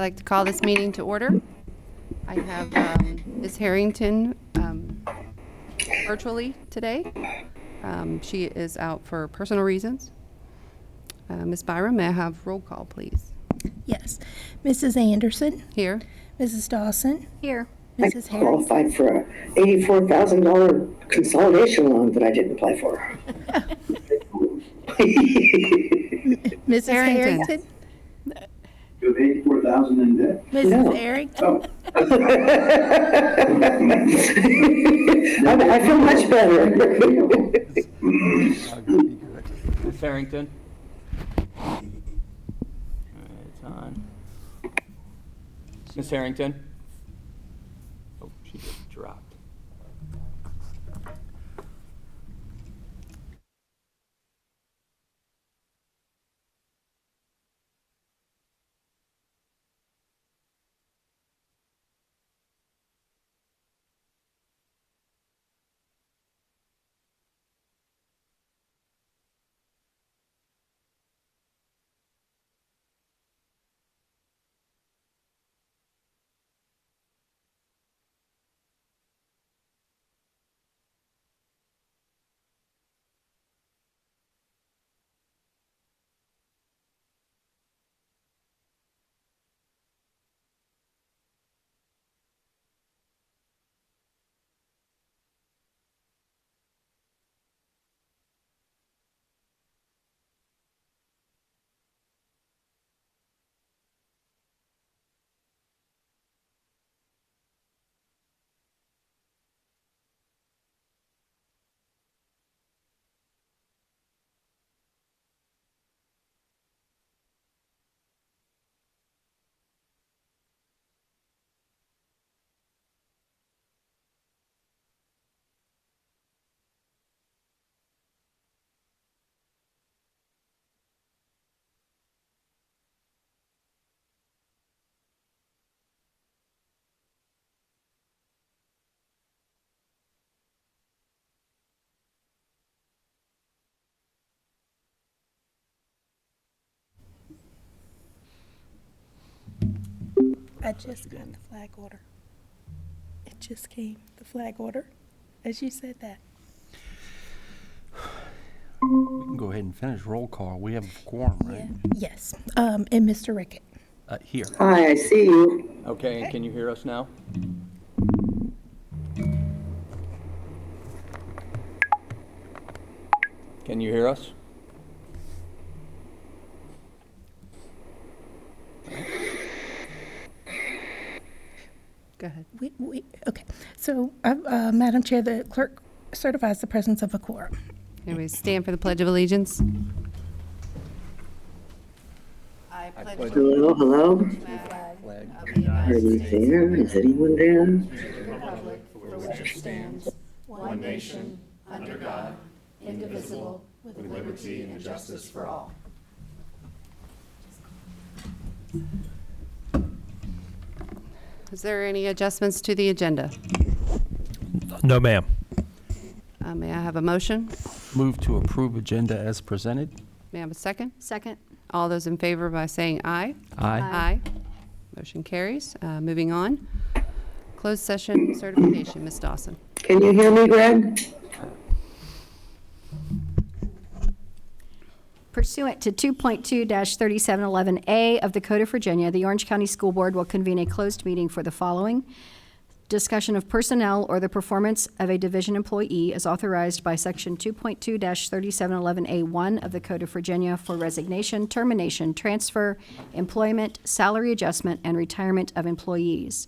like to call this meeting to order. I have Ms. Harrington virtually today. She is out for personal reasons. Ms. Byram, may I have roll call, please? Yes. Mrs. Anderson, Here. Mrs. Dawson, Here. Mrs. I Harrington. qualified for a $84,000 consolidation loan that I didn't apply for. Mrs. Harrington. Harrington, You have 84,000 in debt? Mrs. No. Harrington, Oh, I feel much better. Ms. Harrington? All right, it's on. Ms. Harrington? Oh, she just dropped. I just got the flag order. It just came, the flag order, as you said that. We can go ahead and finish roll call. We have a quorum, right? Yes, and Mr. Rickett. Here. Hi, I see you. Okay, and can you hear us now? Can you hear us? Go ahead. Okay, so, Madam Chair, the clerk certifies the presence of a quorum. Anyways, stand for the Pledge of Allegiance. I pledge Hello, hello. Flag. Are you there? Is anyone there? republic for which it stands, one nation, under God, indivisible, with liberty and justice for all. Is there any adjustments to the agenda? No, ma'am. May I have a motion? Move to approve agenda as presented. May I have a second? Second. All those in favor by saying aye. Aye. Aye. Motion carries. Moving on. Closed session certification, Ms. Dawson. Can you hear me, Greg? Pursuant to 2.2-3711A of the Code of Virginia, the Orange County School Board will convene a closed meeting for the following: discussion of personnel or the performance of a division employee as authorized by Section 2.2-3711A1 of the Code of Virginia for resignation, termination, transfer, employment, salary adjustment, and retirement of employees.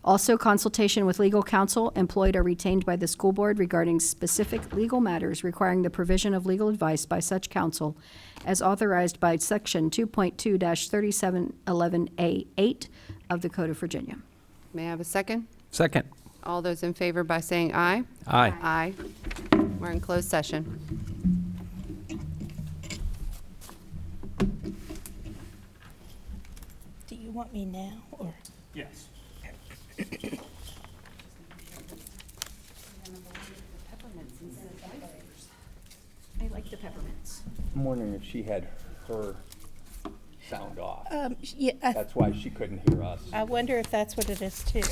Also, consultation with legal counsel employed or retained by the school board regarding specific legal matters requiring the provision of legal advice by such counsel as authorized by Section 2.2-3711A8 of the Code of Virginia. May I have a second? Second. All those in favor by saying aye. Aye. Aye. We're in closed session. Do you want me now, or? Yes. I like the peppermints. I'm wondering if she had her sound off. Yeah, That's why she couldn't hear us. I wonder if that's what it is too.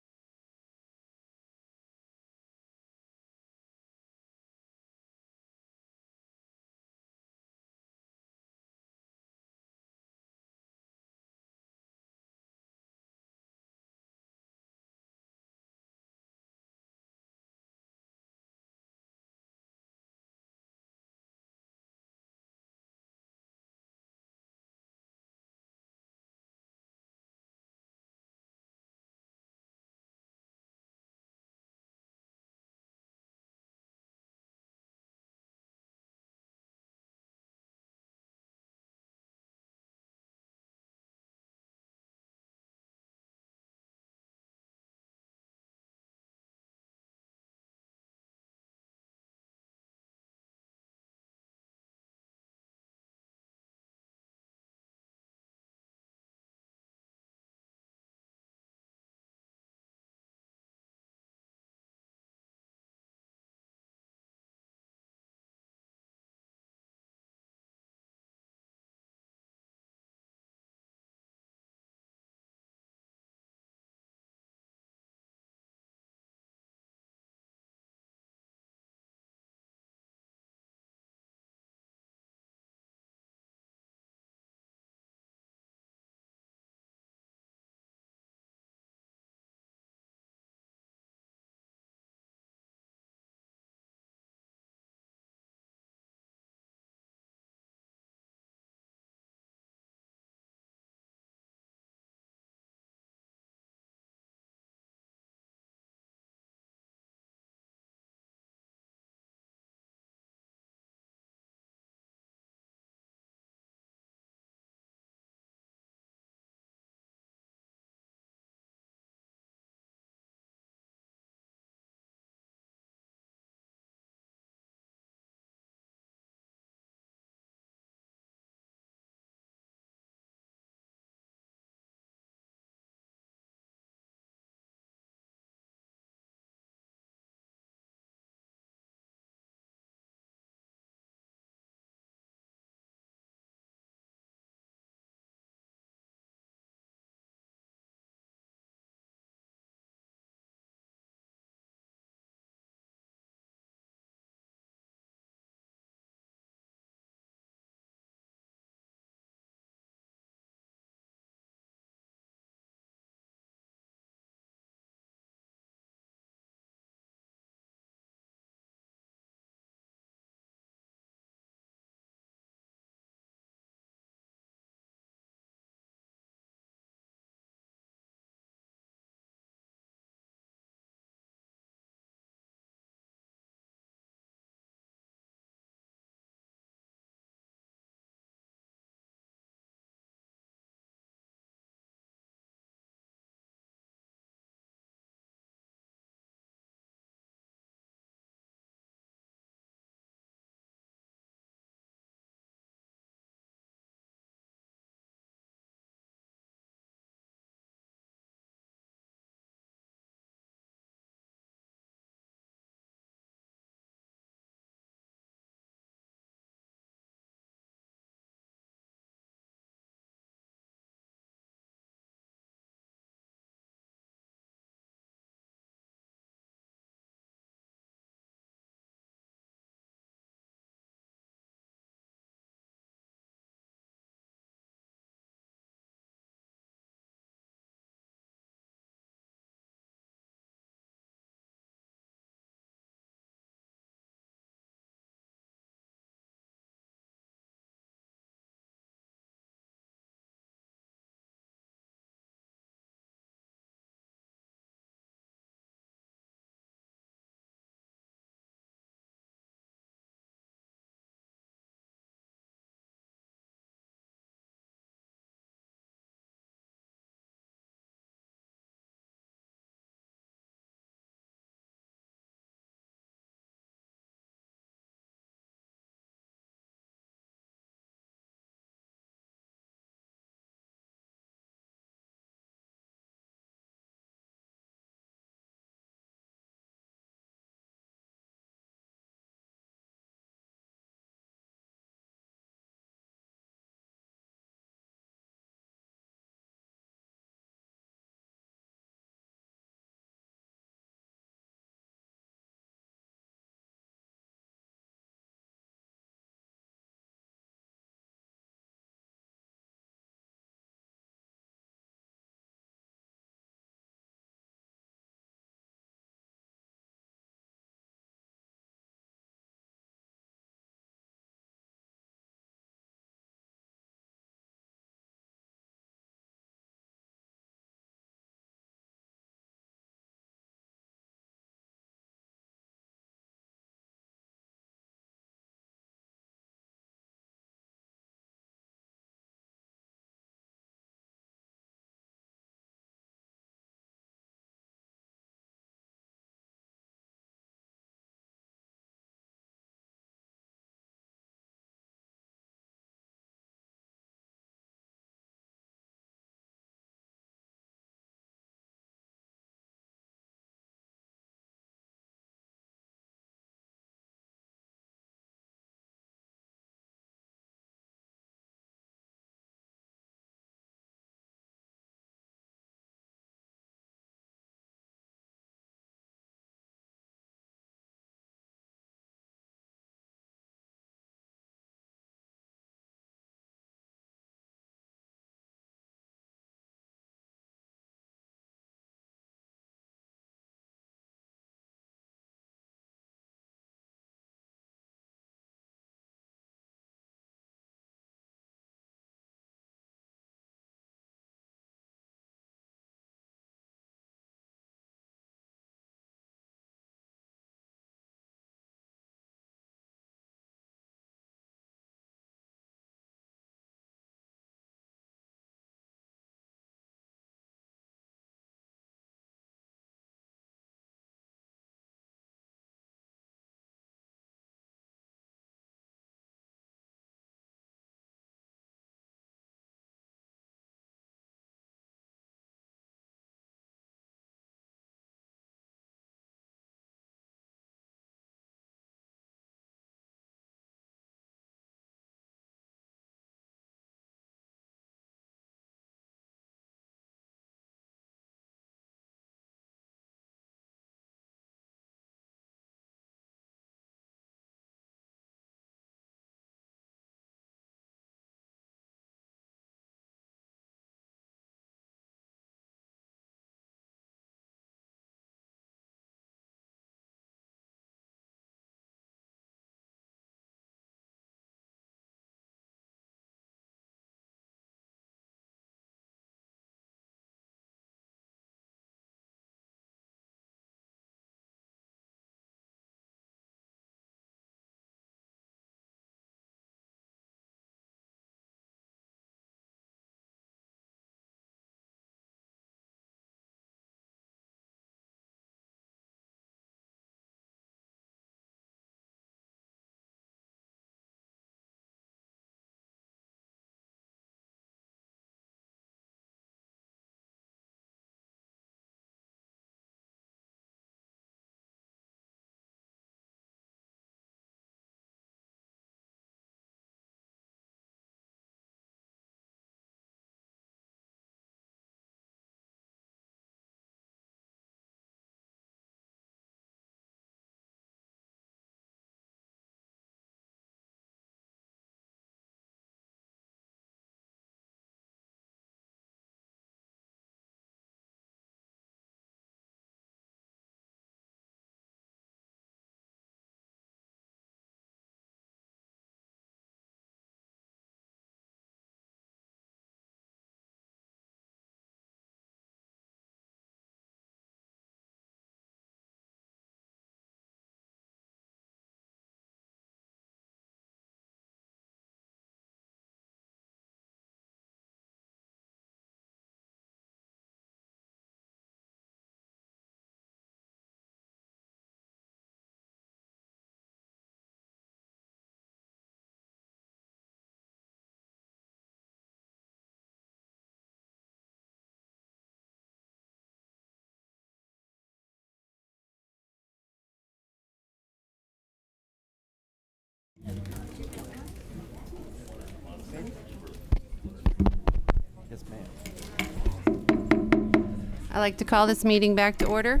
I'd like to call this meeting back to order.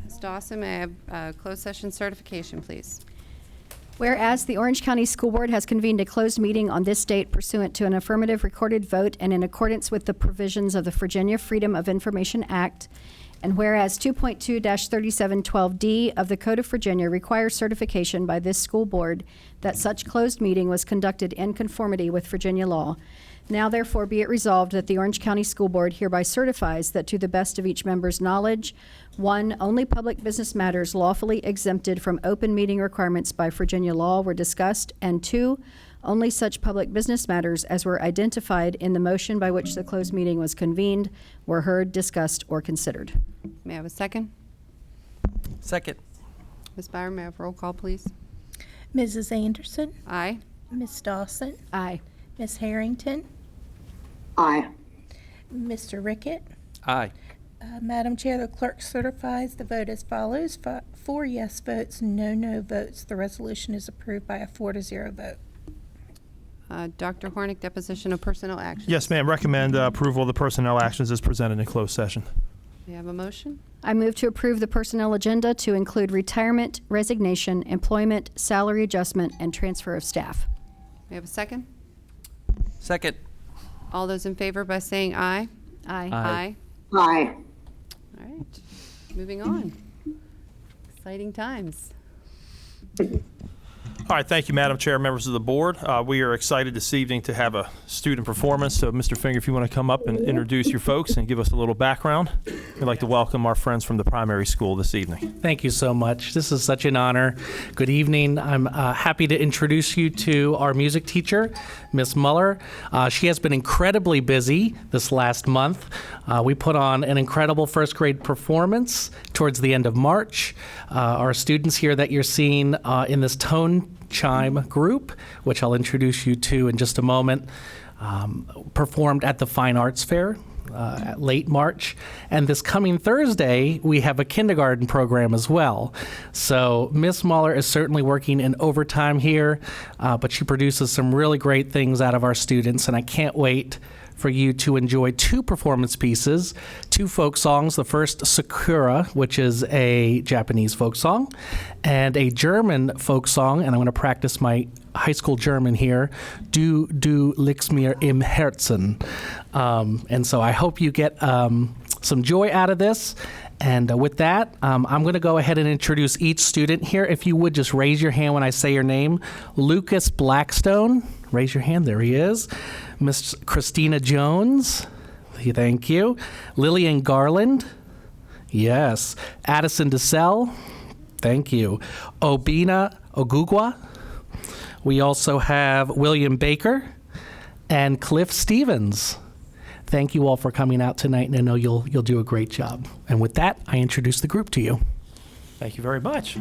Ms. Dawson, may I have closed session certification, please? Whereas the Orange County School Board has convened a closed meeting on this date pursuant to an affirmative recorded vote and in accordance with the provisions of the Virginia Freedom of Information Act, and whereas 2.2-3712D of the Code of Virginia requires certification by this school board that such closed meeting was conducted in conformity with Virginia law, now therefore be it resolved that the Orange County School Board hereby certifies that to the best of each member's knowledge, 1, only public business matters lawfully exempted from open meeting requirements by Virginia law were discussed, and 2, only such public business matters as were identified in the motion by which the closed meeting was convened were heard, discussed, or considered. May I have a second? Second. Ms. Byron, may I have roll call, please? Mrs. Anderson, Aye. Miss Dawson, Aye. Miss Harrington, Aye. Mr. Rickett. Aye. Madam Chair, the clerk certifies the vote as follows: 4 yes votes, no votes. The resolution is approved by a 4-0 vote. Dr. Hornick, deposition of personnel actions. Yes, ma'am. Recommend approval of the personnel actions as presented in closed session. May I have a motion? I move to approve the personnel agenda to include retirement, resignation, employment, salary adjustment, and transfer of staff. May I have a second? Second. All those in favor by saying aye? Aye. Aye. Aye. All right, moving on. Exciting times. All right, thank you, Madam Chair, members of the board. We are excited this evening to have a student performance. So, Mr. Finger, if you want to come up and introduce your folks and give us a little background. We'd like to welcome our friends from the primary school this evening. Thank you so much. This is such an honor. Good evening. I'm happy to introduce you to our music teacher, Miss Muller. She has been incredibly busy this last month. We put on an incredible first grade performance towards the end of March. Our students here that you're seeing in this tone chime group, which I'll introduce you to in just a moment, performed at the Fine Arts Fair late March. And this coming Thursday, we have a kindergarten program as well. So Miss Muller is certainly working in overtime here, but she produces some really great things out of our students, and I can't wait for you to enjoy 2 performance pieces, 2 folk songs. The first, Sakura, which is a Japanese folk song, and a German folk song, and I'm going to practice my high school German here, Du liegst mir im Herzen. And so I hope you get some joy out of this. And with that, I'm going to go ahead and introduce each student here. If you would just raise your hand when I say your name. Lucas Blackstone. Raise your hand. There he is. Miss Christina Jones. Thank you. Lillian Garland. Yes. Addison DeSell. Thank you. Obina Ogugwa. We also have William Baker and Cliff Stevens. Thank you all for coming out tonight, and I know you'll do a great job. And with that, I introduce the group to you. Thank you very much.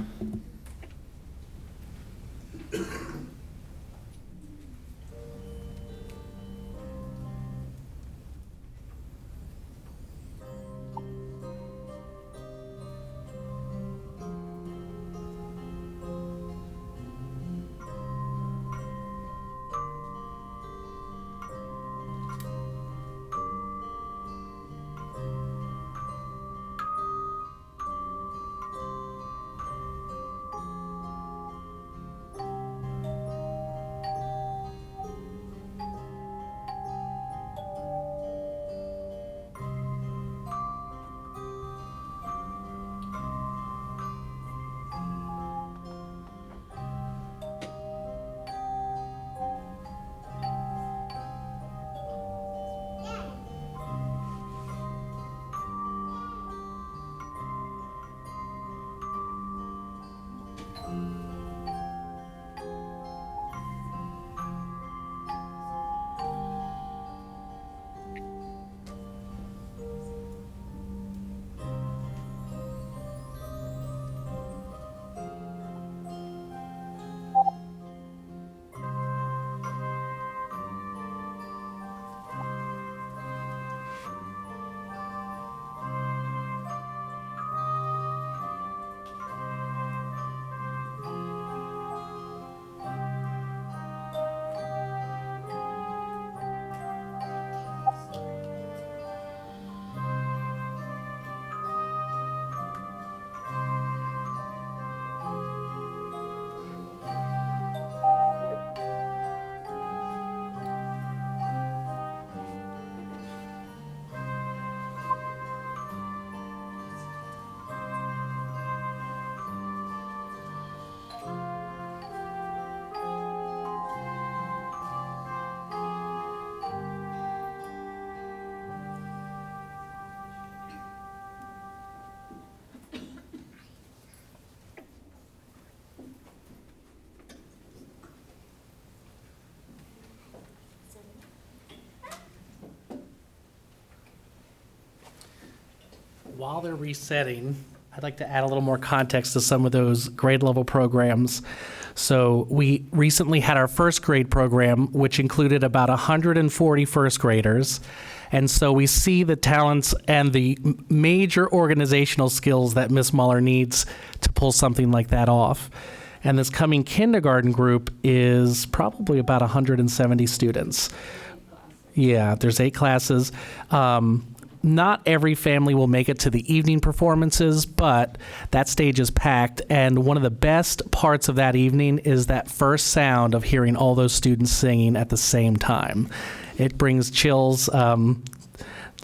while they're resetting, I'd like to add a little more context to some of those grade level programs. So we recently had our first grade program, which included about 140 first graders. And so we see the talents and the major organizational skills that Ms. Muller needs to pull something like that off. And this coming kindergarten group is probably about 170 students. Yeah, there's 8 classes. Not every family will make it to the evening performances, but that stage is packed. And one of the best parts of that evening is that first sound of hearing all those students singing at the same time. It brings chills to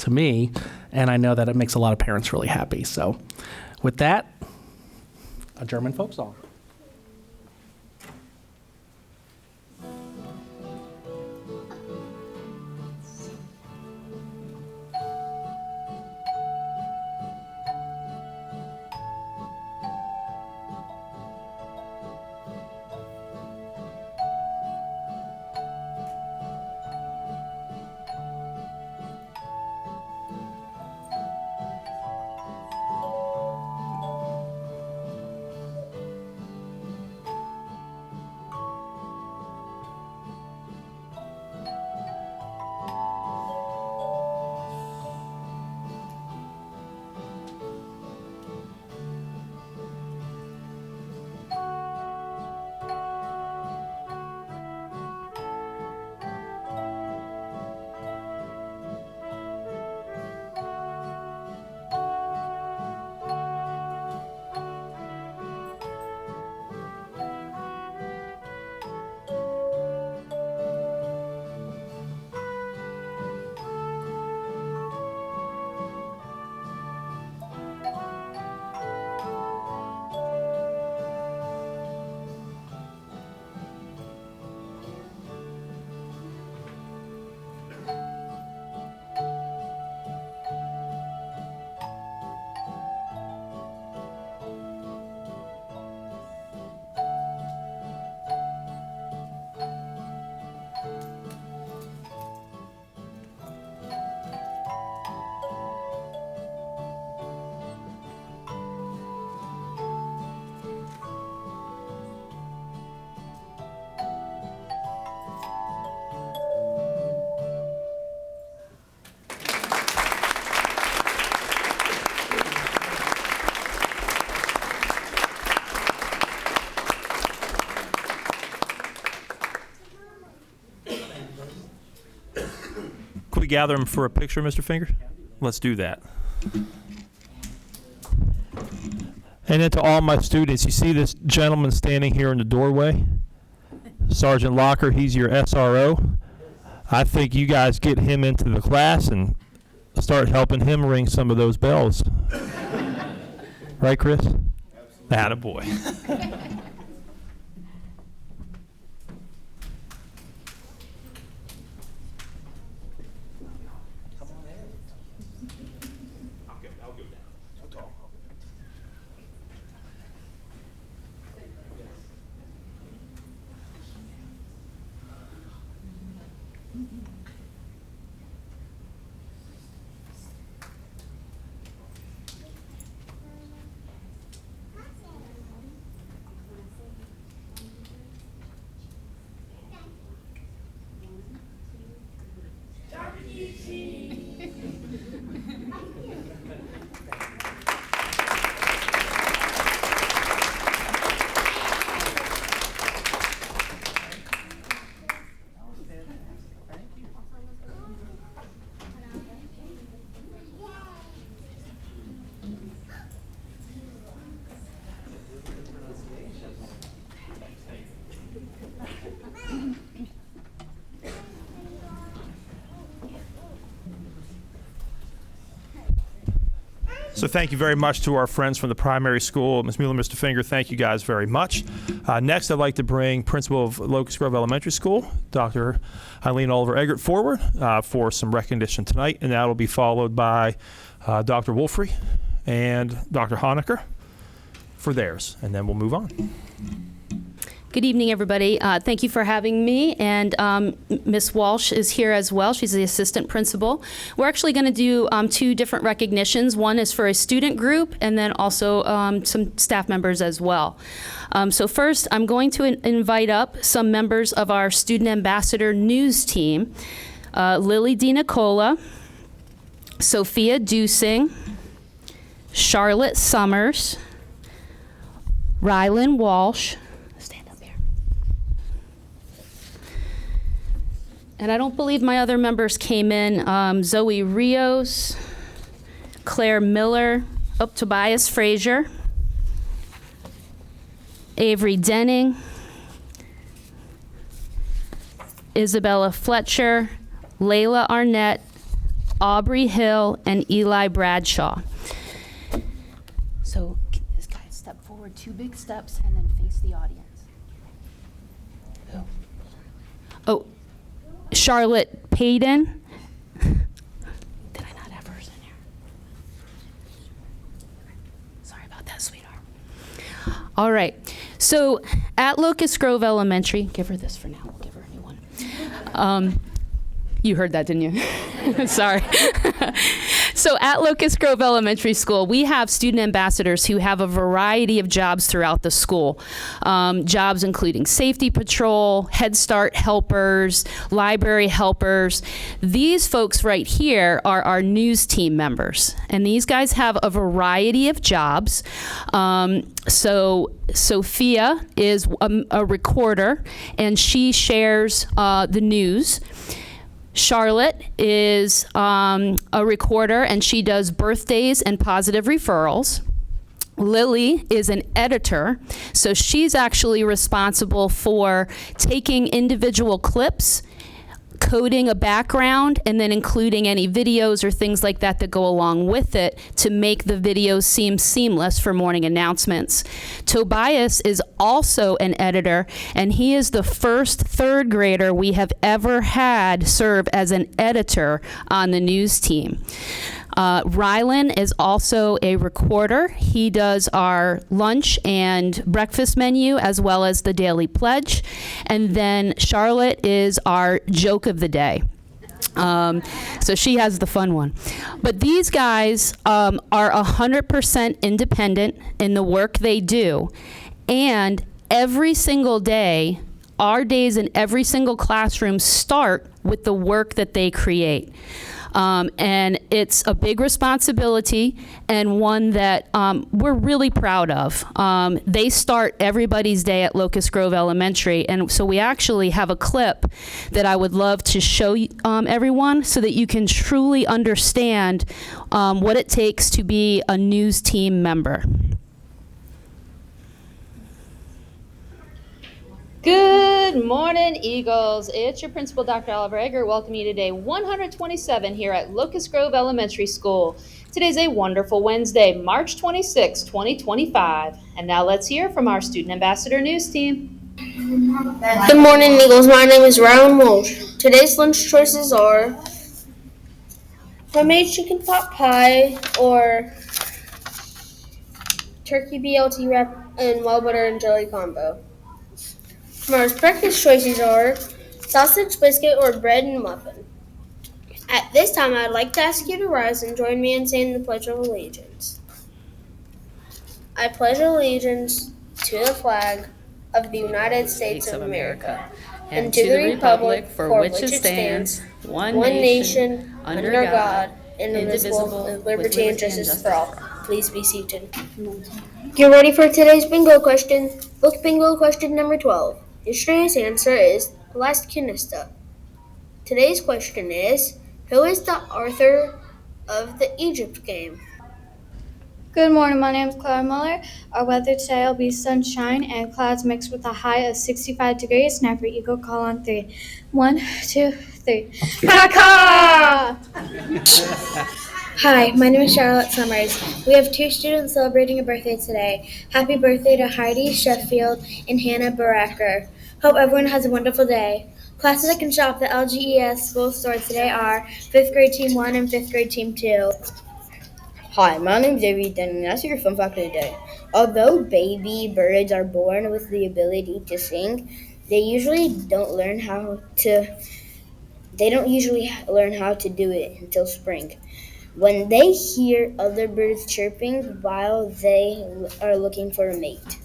me, and I know that it makes a lot of parents really happy. So with that, a German folk song. Could we gather them for a picture, Mr. Finger? Let's do that. And then to all my students, you see this gentleman standing here in the doorway? Sergeant Locker, he's your SRO. I think you guys get him into the class and start helping him ring some of those bells. Right, Chris? Attaboy. So thank you very much to our friends from the primary school. Ms. Mueller, Mr. Finger, thank you guys very much. Next, I'd like to bring Principal of Locust Grove Elementary School, Dr. Eileen Oliver Eggert, forward for some recognition tonight, and that will be followed by Dr. Wolfrey and Dr. Honecker for theirs, and then we'll move on. Good evening, everybody. Thank you for having me. And Ms. Walsh is here as well. She's the assistant principal. We're actually going to do 2 different recognitions. One is for a student group, and then also some staff members as well. So first, I'm going to invite up some members of our Student Ambassador News team. Lily DiNicola, Sophia Dusing, Charlotte Summers, Rylan Walsh, and I don't believe my other members came in. Zoe Rios, Claire Miller, Tobias Frazier, Avery Denning, Isabella Fletcher, Layla Arnett, Aubrey Hill, and Eli Bradshaw. So this guy step forward 2 big steps and then face the audience. Oh. Charlotte Payton. Did I not have hers in here? Sorry about that, sweetheart. All right. So at Locust Grove Elementary, give her this for now. We'll give her a new one. You heard that, didn't you? Sorry. So at Locust Grove Elementary School, we have student ambassadors who have a variety of jobs throughout the school. Jobs including safety patrol, Head Start helpers, library helpers. These folks right here are our news team members. And these guys have a variety of jobs. So Sophia is a recorder, and she shares the news. Charlotte is a recorder, and she does birthdays and positive referrals. Lily is an editor, so she's actually responsible for taking individual clips, coding a background, and then including any videos or things like that that go along with it to make the videos seem seamless for morning announcements. Tobias is also an editor, and he is the first 3rd grader we have ever had serve as an editor on the news team. Rylan is also a recorder. He does our lunch and breakfast menu as well as the daily pledge. And then Charlotte is our joke of the day. So she has the fun one. But these guys are 100% independent in the work they do. And every single day, our days in every single classroom start with the work that they create. And it's a big responsibility and one that we're really proud of. They start everybody's day at Locust Grove Elementary, and so we actually have a clip that I would love to show everyone so that you can truly understand what it takes to be a news team member. Good morning, Eagles. It's your principal, Dr. Oliver Egger, welcoming you to day 127 here at Locust Grove Elementary School. Today's a wonderful Wednesday, March 26, 2025. And now let's hear from our Student Ambassador News team. Good morning, Eagles. My name is Ryan Walsh. Today's lunch choices are homemade chicken pot pie or turkey BLT wrap and wild butter and jelly combo. Tomorrow's breakfast choices are sausage, biscuit, or bread and muffin. At this time, I'd like to ask you to rise and join me in saying the Pledge of Allegiance. I pledge allegiance to the flag of the United States of America and to the republic for which it stands, one nation, under God, indivisible, with liberty and justice for all. Please be seated. Get ready for today's bingo question. Book bingo question number 12. Yesterday's answer is Laskinista. Today's question is, who is the author of the Egypt game? Good morning, my name is Clara Muller. Our weather today will be sunshine and clouds mixed with a high of 65 degrees. Now for Eagle, call on 3. 1, 2, 3. Kaka! Hi, my name is Charlotte Summers. We have 2 students celebrating a birthday today. Happy birthday to Heidi Sheffield and Hannah Baracker. Hope everyone has a wonderful day. Classes that can shop at LGES School Store today are 5th grade Team 1 and 5th grade Team 2. Hi, my name is Avery Denton, and that's your fun fact of the day. Although baby birds are born with the ability to sing, they usually don't learn how to. They don't usually learn how to do it until spring, when they hear other birds chirping while they are looking for a mate.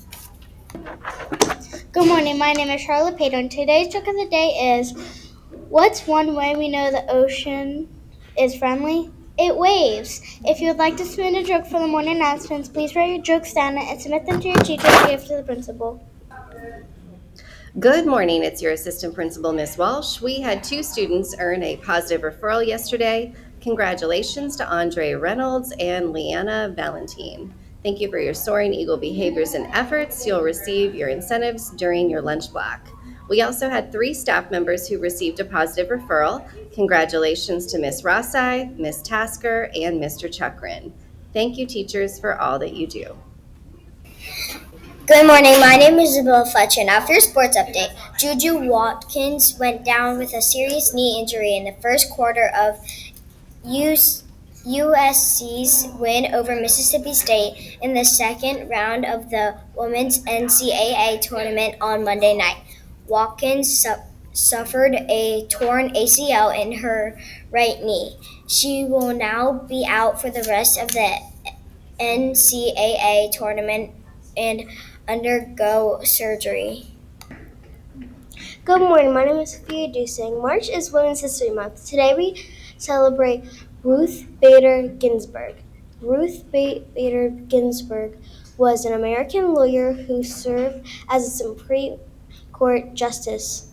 Good morning. My name is Charlotte Payton. Today's joke of the day is, what's one way we know the ocean is friendly? It waves. If you would like to submit a joke for the morning announcements, please write your jokes down and submit them to your teacher to give to the principal. Good morning, it's your assistant principal, Miss Walsh. We had 2 students earn a positive referral yesterday. Congratulations to Andre Reynolds and Leanna Valentine. Thank you for your Soaring Eagle behaviors and efforts. You'll receive your incentives during your lunch block. We also had 3 staff members who received a positive referral. Congratulations to Miss Rossai, Miss Tasker, and Mr. Chukrin. Thank you, teachers, for all that you do. Good morning, my name is Isabella Fletcher, and after a sports update, Juju Watkins went down with a serious knee injury in the first quarter of USC's win over Mississippi State in the second round of the Women's NCAA tournament on Monday night. Watkins suffered a torn ACL in her right knee. She will now be out for the rest of the NCAA tournament and undergo surgery. Good morning. My name is Sophia Dusing. March is Women's History Month. Today we celebrate Ruth Bader Ginsburg. Ruth Bader Ginsburg was an American lawyer who served as a Supreme Court Justice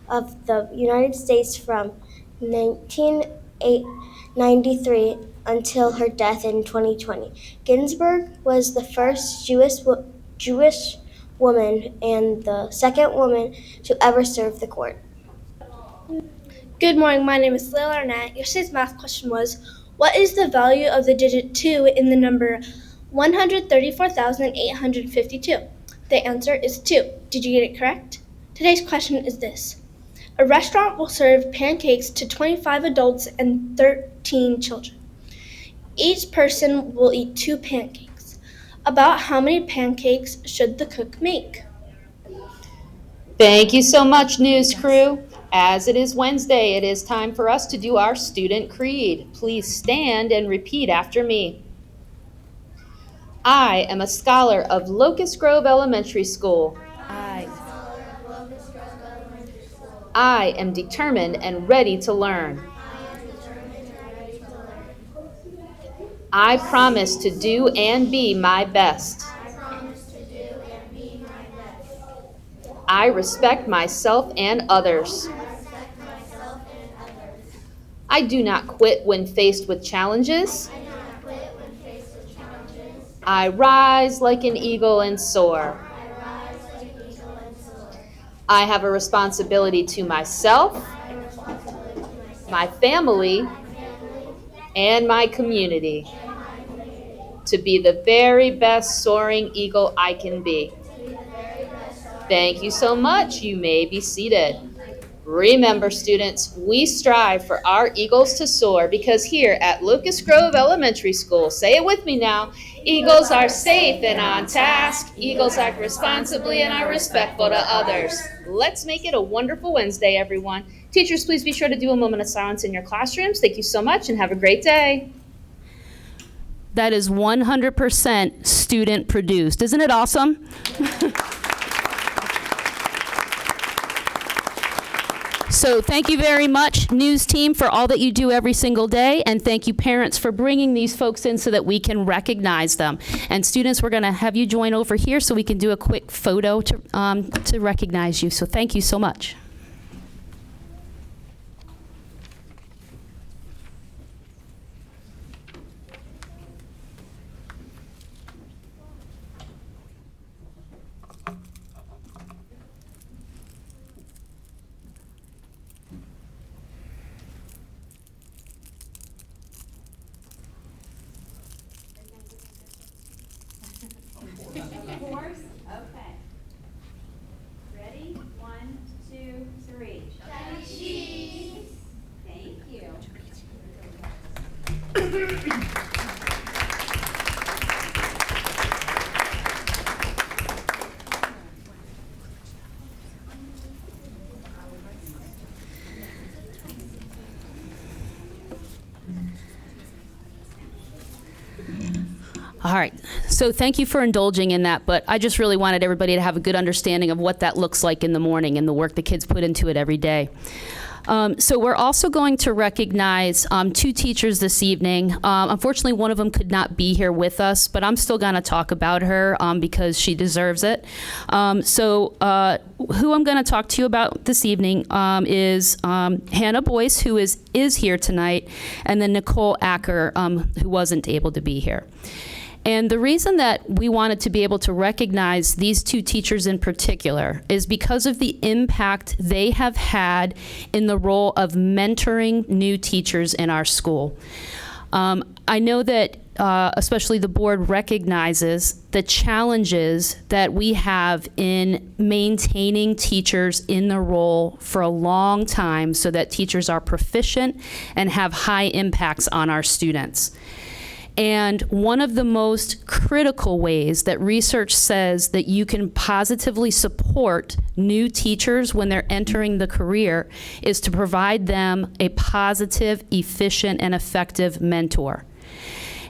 of the United States from 1993 until her death in 2020. Ginsburg was the first Jewish woman and the second woman to ever serve the court. Good morning, my name is Layla Arnett. Yesterday's math question was, what is the value of the digit 2 in the number 134,852? The answer is 2. Did you get it correct? Today's question is this. A restaurant will serve pancakes to 25 adults and 13 children. Each person will eat 2 pancakes. About how many pancakes should the cook make? Thank you so much, news crew. As it is Wednesday, it is time for us to do our student creed. Please stand and repeat after me. I am a scholar of Locust Grove Elementary School. I am determined and ready to learn. I promise to do and be my best. I respect myself and others. I do not quit when faced with challenges. I rise like an eagle and soar. I have a responsibility to myself, my family, and my community to be the very best soaring eagle I can be. Thank you so much. You may be seated. Remember, students, we strive for our eagles to soar because here at Locust Grove Elementary School, say it with me now, eagles are safe and on task. Eagles act responsibly and are respectful to others. Let's make it a wonderful Wednesday, everyone. Teachers, please be sure to do a moment of silence in your classrooms. Thank you so much and have a great day. That is 100% student produced. Isn't it awesome? So thank you very much, news team, for all that you do every single day. And thank you, parents, for bringing these folks in so that we can recognize them. And students, we're going to have you join over here so we can do a quick photo to recognize you. So thank you so much. Okay. Ready? 1, 2, 3. Chuck E. Cheese. Thank you. All right, so thank you for indulging in that, but I just really wanted everybody to have a good understanding of what that looks like in the morning and the work the kids put into it every day. So we're also going to recognize 2 teachers this evening. Unfortunately, one of them could not be here with us, but I'm still going to talk about her because she deserves it. So who I'm going to talk to you about this evening is Hannah Boyce, who is here tonight, and then Nicole Acker, who wasn't able to be here. And the reason that we wanted to be able to recognize these 2 teachers in particular is because of the impact they have had in the role of mentoring new teachers in our school. I know that especially the board recognizes the challenges that we have in maintaining teachers in the role for a long time so that teachers are proficient and have high impacts on our students. And one of the most critical ways that research says that you can positively support new teachers when they're entering the career is to provide them a positive, efficient, and effective mentor.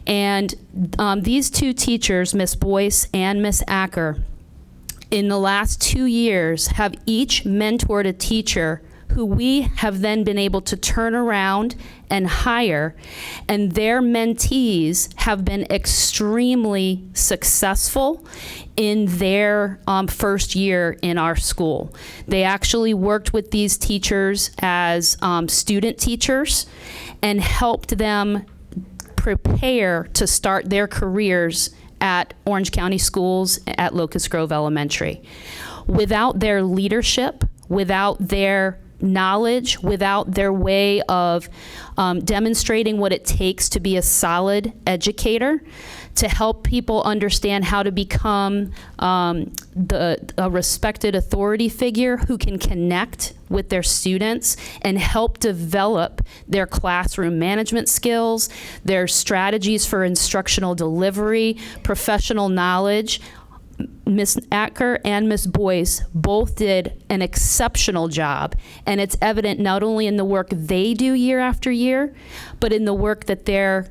And these 2 teachers, Miss Boyce and Miss Acker, in the last 2 years have each mentored a teacher who we have then been able to turn around and hire, and their mentees have been extremely successful in their first year in our school. They actually worked with these teachers as student teachers and helped them prepare to start their careers at Orange County Schools at Locust Grove Elementary. Without their leadership, without their knowledge, without their way of demonstrating what it takes to be a solid educator, to help people understand how to become a respected authority figure who can connect with their students and help develop their classroom management skills, their strategies for instructional delivery, professional knowledge. Ms. Acker and Ms. Boyce both did an exceptional job, and it's evident not only in the work they do year after year, but in the work that their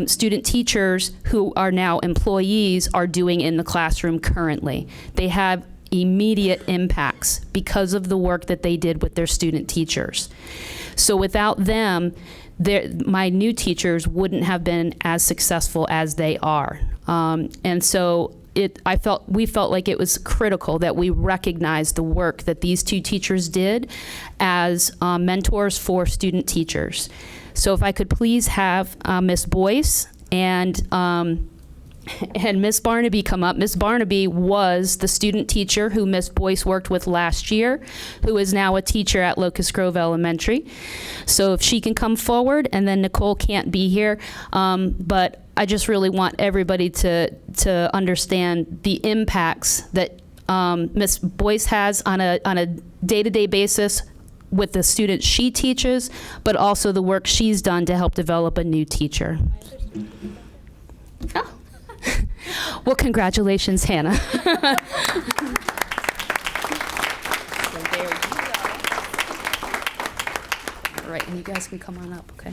student teachers who are now employees are doing in the classroom currently. They have immediate impacts because of the work that they did with their student teachers. So without them, my new teachers wouldn't have been as successful as they are. And so we felt like it was critical that we recognize the work that these 2 teachers did as mentors for student teachers. So if I could please have Miss Boyce and Miss Barnaby come up. Miss Barnaby was the student teacher who Miss Boyce worked with last year, who is now a teacher at Locust Grove Elementary. So if she can come forward, and then Nicole can't be here, but I just really want everybody to understand the impacts that Miss Boyce has on a day-to-day basis with the students she teaches, but also the work she's done to help develop a new teacher. Oh. Well, congratulations, Hannah. All right, and you guys can come on up, okay?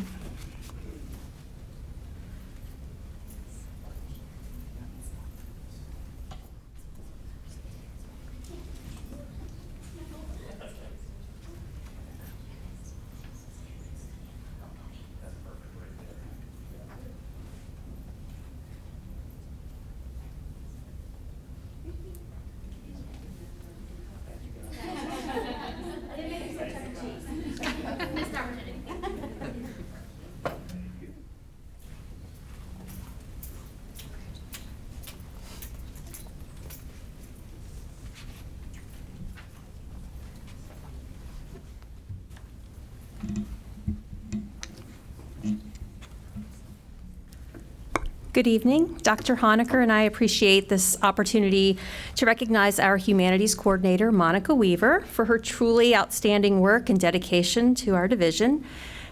Good evening. Dr. Honecker and I appreciate this opportunity to recognize our humanities coordinator, Monica Weaver, for her truly outstanding work and dedication to our division.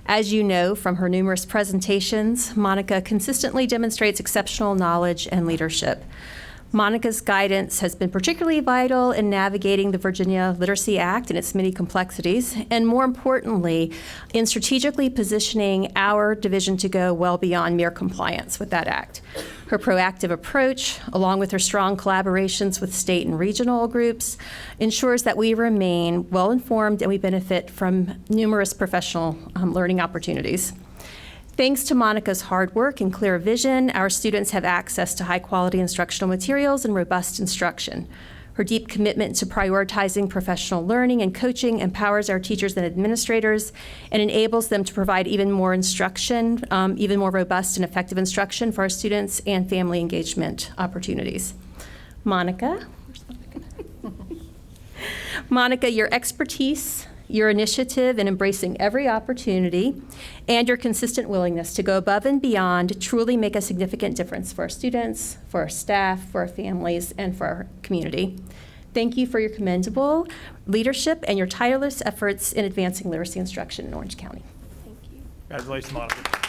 As you know from her numerous presentations, Monica consistently demonstrates exceptional knowledge and leadership. Monica's guidance has been particularly vital in navigating the Virginia Literacy Act and its many complexities, and more importantly, in strategically positioning our division to go well beyond mere compliance with that act. Her proactive approach, along with her strong collaborations with state and regional groups, ensures that we remain well-informed and we benefit from numerous professional learning opportunities. Thanks to Monica's hard work and clear vision, our students have access to high-quality instructional materials and robust instruction. Her deep commitment to prioritizing professional learning and coaching empowers our teachers and administrators and enables them to provide even more instruction, even more robust and effective instruction for our students and family engagement opportunities. Monica? Monica, your expertise, your initiative in embracing every opportunity, and your consistent willingness to go above and beyond truly make a significant difference for our students, for our staff, for our families, and for our community. Thank you for your commendable leadership and your tireless efforts in advancing literacy instruction in Orange County. Thank you. Congratulations, Monica.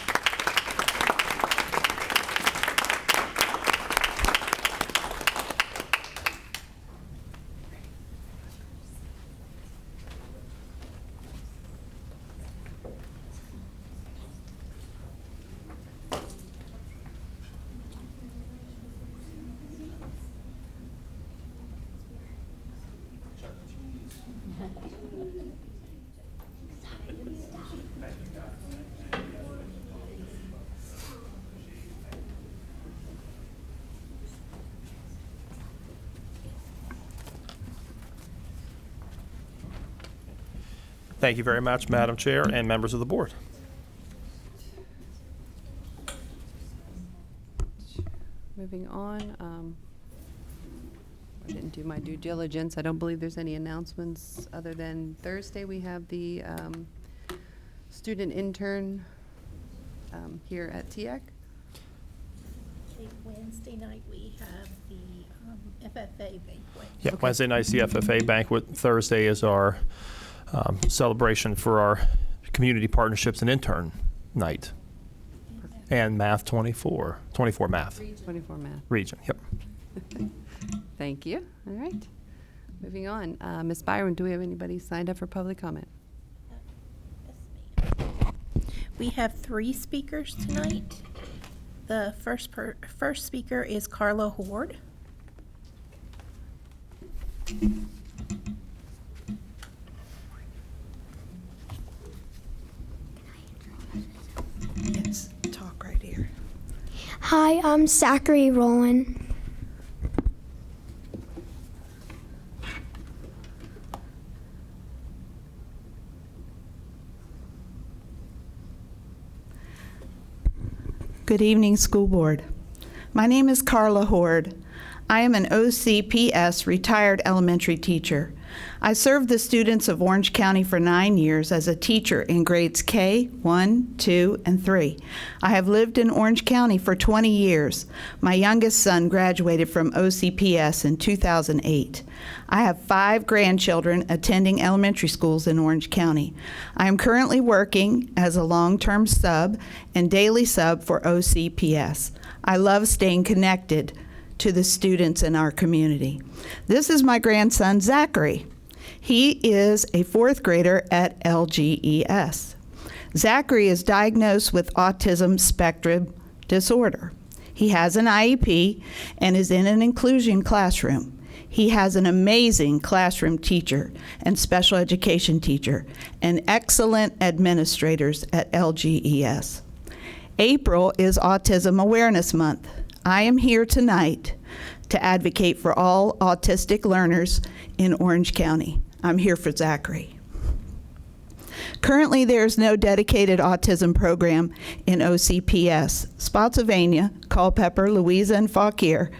Thank you very much, Madam Chair and members of the board. Moving on, I didn't do my due diligence. I don't believe there's any announcements other than Thursday we have the student intern here at TIAC. Wednesday night, we have the FFA banquet. Yeah, Wednesday night's the FFA banquet. Thursday is our celebration for our community partnerships and intern night. And Math 24 Math. 24 Math. Region, yep. Thank you. All right. Moving on. Ms. Byron, do we have anybody signed up for public comment? We have 3 speakers tonight. The first speaker is Carla Horde. Yes, talk right here. Hi, I'm Zachary Rowland. Good evening, school board. My name is Carla Horde. I am an OCPS retired elementary teacher. I served the students of Orange County for 9 years as a teacher in grades K, 1, 2, and 3. I have lived in Orange County for 20 years. My youngest son graduated from OCPS in 2008. I have 5 grandchildren attending elementary schools in Orange County. I am currently working as a long-term sub and daily sub for OCPS. I love staying connected to the students in our community. This is my grandson, Zachary. He is a 4th grader at LGES. Zachary is diagnosed with autism spectrum disorder. He has an IEP and is in an inclusion classroom. He has an amazing classroom teacher and special education teacher and excellent administrators at LGES. April is Autism Awareness Month. I am here tonight to advocate for all autistic learners in Orange County. I'm here for Zachary. Currently, there is no dedicated autism program in OCPS. Spotsylvania, Culpeper, Louisa, and Fauquier,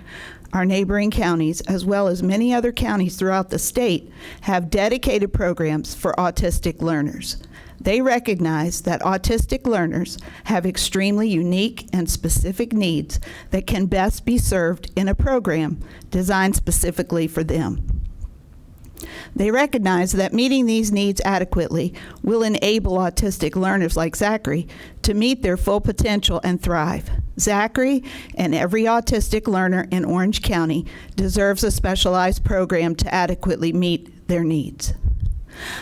our neighboring counties, as well as many other counties throughout the state, have dedicated programs for autistic learners. They recognize that autistic learners have extremely unique and specific needs that can best be served in a program designed specifically for them. They recognize that meeting these needs adequately will enable autistic learners like Zachary to meet their full potential and thrive. Zachary and every autistic learner in Orange County deserves a specialized program to adequately meet their needs.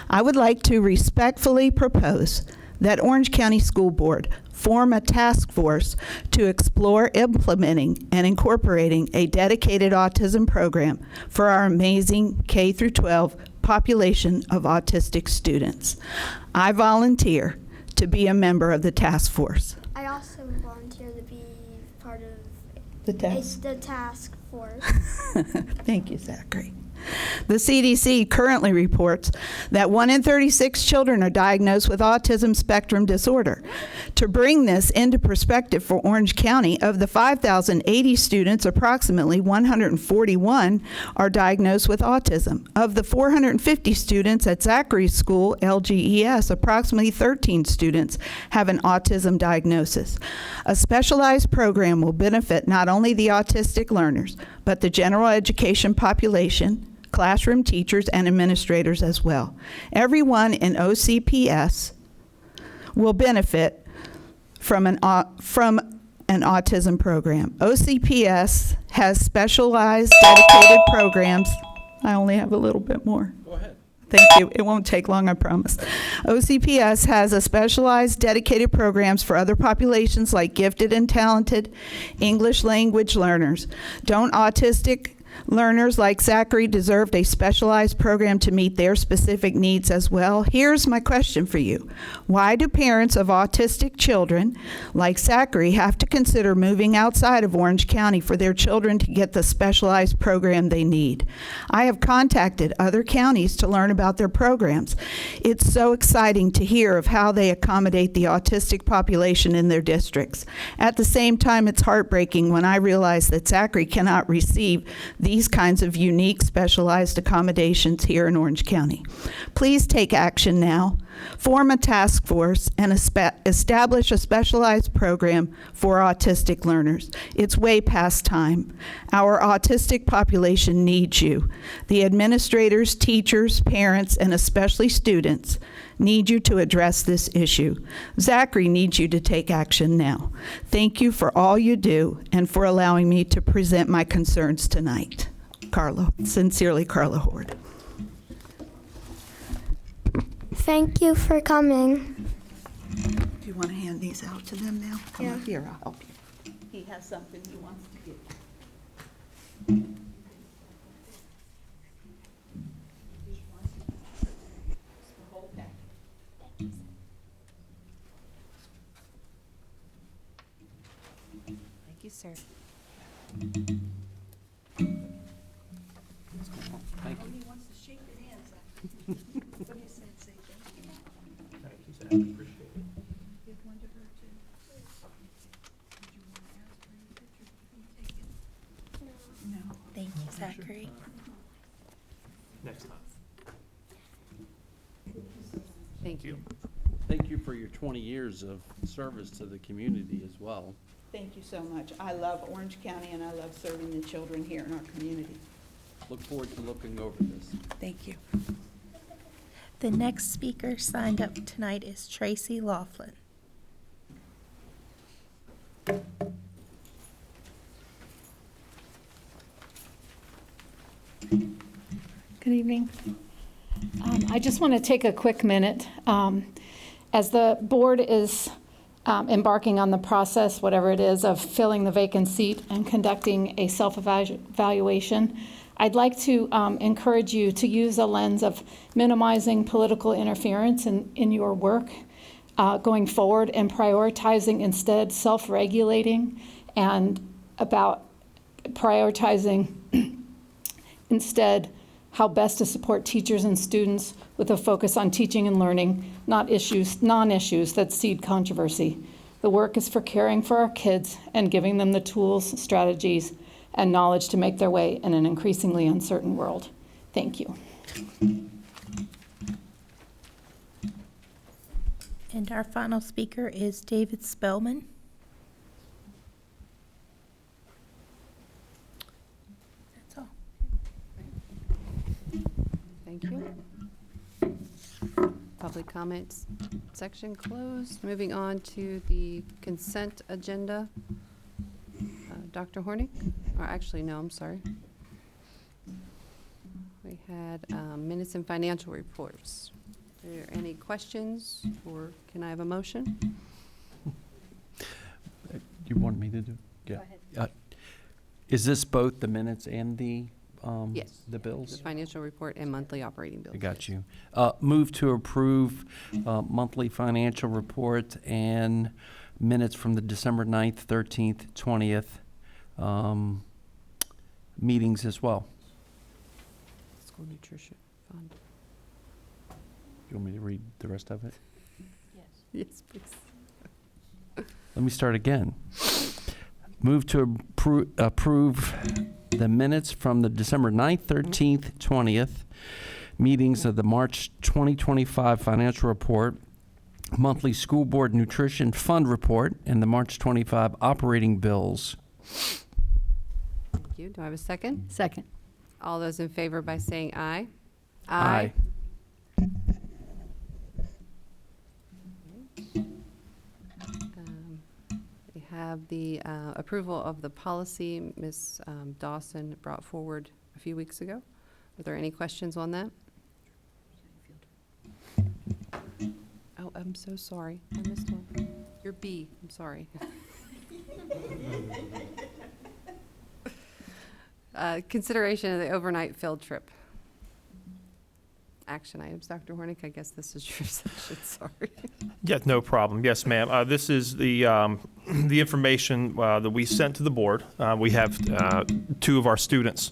I would like to respectfully propose that Orange County School Board form a task force to explore implementing and incorporating a dedicated autism program for our amazing K-12 population of autistic students. I volunteer to be a member of the task force. I also volunteer to be part of The task. the task force. Thank you, Zachary. The CDC currently reports that 1 in 36 children are diagnosed with autism spectrum disorder. To bring this into perspective for Orange County, of the 5,080 students, approximately 141 are diagnosed with autism. Of the 450 students at Zachary's school, LGES, approximately 13 students have an autism diagnosis. A specialized program will benefit not only the autistic learners, but the general education population, classroom teachers, and administrators as well. Everyone in OCPS will benefit from an autism program. OCPS has specialized, dedicated programs. I only have a little bit more. Go ahead. Thank you. It won't take long, I promise. OCPS has a specialized, dedicated programs for other populations like gifted and talented English language learners. Don't autistic learners like Zachary deserve a specialized program to meet their specific needs as well? Here's my question for you. Why do parents of autistic children like Zachary have to consider moving outside of Orange County for their children to get the specialized program they need? I have contacted other counties to learn about their programs. It's so exciting to hear of how they accommodate the autistic population in their districts. At the same time, it's heartbreaking when I realize that Zachary cannot receive these kinds of unique specialized accommodations here in Orange County. Please take action now. Form a task force and establish a specialized program for autistic learners. It's way past time. Our autistic population needs you. The administrators, teachers, parents, and especially students need you to address this issue. Zachary needs you to take action now. Thank you for all you do and for allowing me to present my concerns tonight. Carla, sincerely, Carla Horde. Thank you for coming. Do you want to hand these out to them now? Come Yeah. up here, I'll help you. He has something he wants to give you. Thank you, sir. Thank you. He wants to shake your hands. What he said, say thank you. Thank you, Zach. Appreciate it. Give one to her too. Did you want to ask for your picture? Can you take it? No. Thank you, Zachary. Next time. Thank you. Thank you for your 20 years of service to the community as well. Thank you so much. I love Orange County and I love serving the children here in our community. Look forward to looking over this. Thank you. The next speaker signed up tonight is Tracy Laughlin. Good evening. I just want to take a quick minute. As the board is embarking on the process, whatever it is, of filling the vacant seat and conducting a self-evaluation, I'd like to encourage you to use a lens of minimizing political interference in your work going forward and prioritizing instead self-regulating and about prioritizing instead how best to support teachers and students with a focus on teaching and learning, not non-issues that seed controversy. The work is for caring for our kids and giving them the tools, strategies, and knowledge to make their way in an increasingly uncertain world. Thank you. And our final speaker is David Spellman. Thank comments section closed. Moving on to the consent agenda. Dr. Hornick, or actually, no, I'm sorry. We had minutes and financial reports. Are there any questions, or can I have a motion? You want me to do? Yeah. Go ahead. Is this both the minutes and the Yes. the bills? The financial report and monthly operating bills. I got you. Move to approve monthly financial report and minutes from the December 9th, 13th, 20th meetings as well. School nutrition fund. You want me to read the rest of it? Yes. Yes, please. Let me start again. Move to approve the minutes from the December 9th, 13th, 20th meetings of the March 2025 financial report, monthly school board nutrition fund report, and the March 25 operating bills. Thank you. Do I have a second? Second. All those in favor by saying aye. Aye. We have the approval of the policy Ms. Dawson brought forward a few weeks ago. Are there any questions on that? Oh, I'm so sorry. I missed one. You're B. I'm sorry. Consideration of the overnight field trip. Action items. Dr. Hornick, I guess this is your section. Sorry. Yeah, no problem. Yes, ma'am. This is the information that we sent to the board. We have two of our students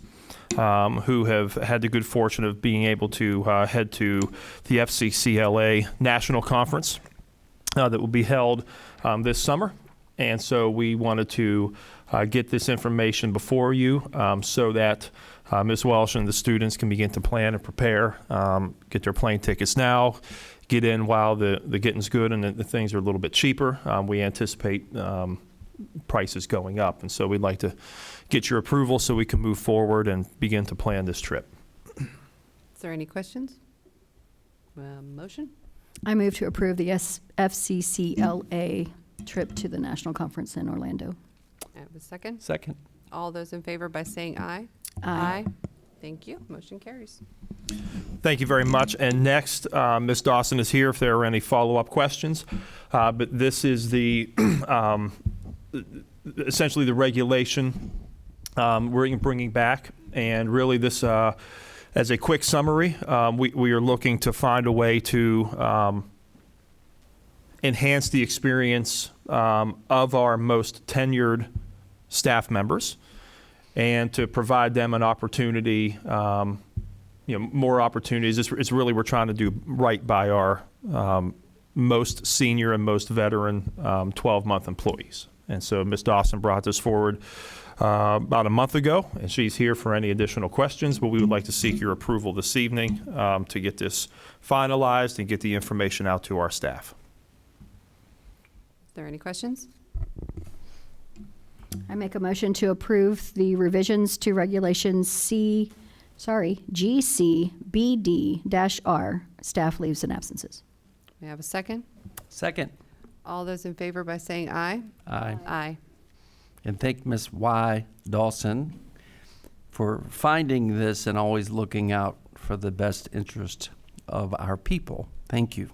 who have had the good fortune of being able to head to the FCCLA National Conference that will be held this summer. And so we wanted to get this information before you so that Ms. Welsh and the students can begin to plan and prepare, get their plane tickets now, get in while the getting's good and the things are a little bit cheaper. We anticipate prices going up, and so we'd like to get your approval so we can move forward and begin to plan this trip. Is there any questions? Motion? I move to approve the FCCLA trip to the national conference in Orlando. I have a second. Second. All those in favor by saying aye. Aye. Thank you. Motion carries. Thank you very much. And next, Ms. Dawson is here if there are any follow-up questions. But this is the essentially the regulation we're bringing back. And really this, as a quick summary, we are looking to find a way to enhance the experience of our most tenured staff members and to provide them an opportunity, more opportunities. It's really, we're trying to do right by our most senior and most veteran 12-month employees. And so Ms. Dawson brought this forward about a month ago, and she's here for any additional questions, but we would like to seek your approval this evening to get this finalized and get the information out to our staff. Is there any questions? I make a motion to approve the revisions to regulations GCBD-R, staff leaves and absences. May I have a second? Second. All those in favor by saying aye. Aye. Aye. And thank Ms. Y. Dawson for finding this and always looking out for the best interest of our people. Thank you.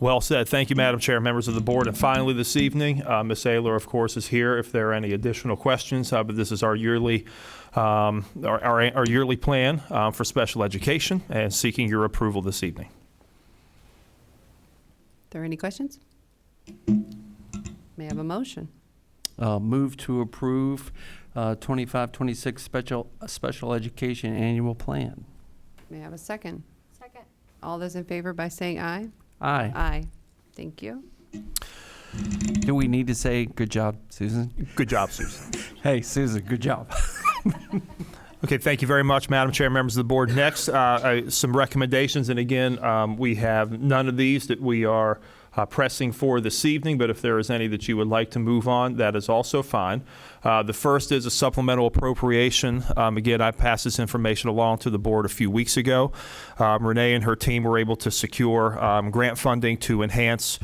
Well said. Thank you, Madam Chair, members of the board. And finally this evening, Ms. Ayler, of course, is here if there are any additional questions. But this is our yearly our yearly plan for special education and seeking your approval this evening. Are there any questions? May I have a motion? Move to approve 25-26 special education annual plan. May I have a second? Second. All those in favor by saying aye. Aye. Aye. Thank you. Do we need to say good job, Susan? Good job, Susan. Hey, Susan, good job. Okay, thank you very much, Madam Chair, members of the board. Next, some recommendations, and again, we have none of these that we are pressing for this evening, but if there is any that you would like to move on, that is also fine. The first is a supplemental appropriation. Again, I passed this information along to the board a few weeks ago. Renee and her team were able to secure grant funding to enhance,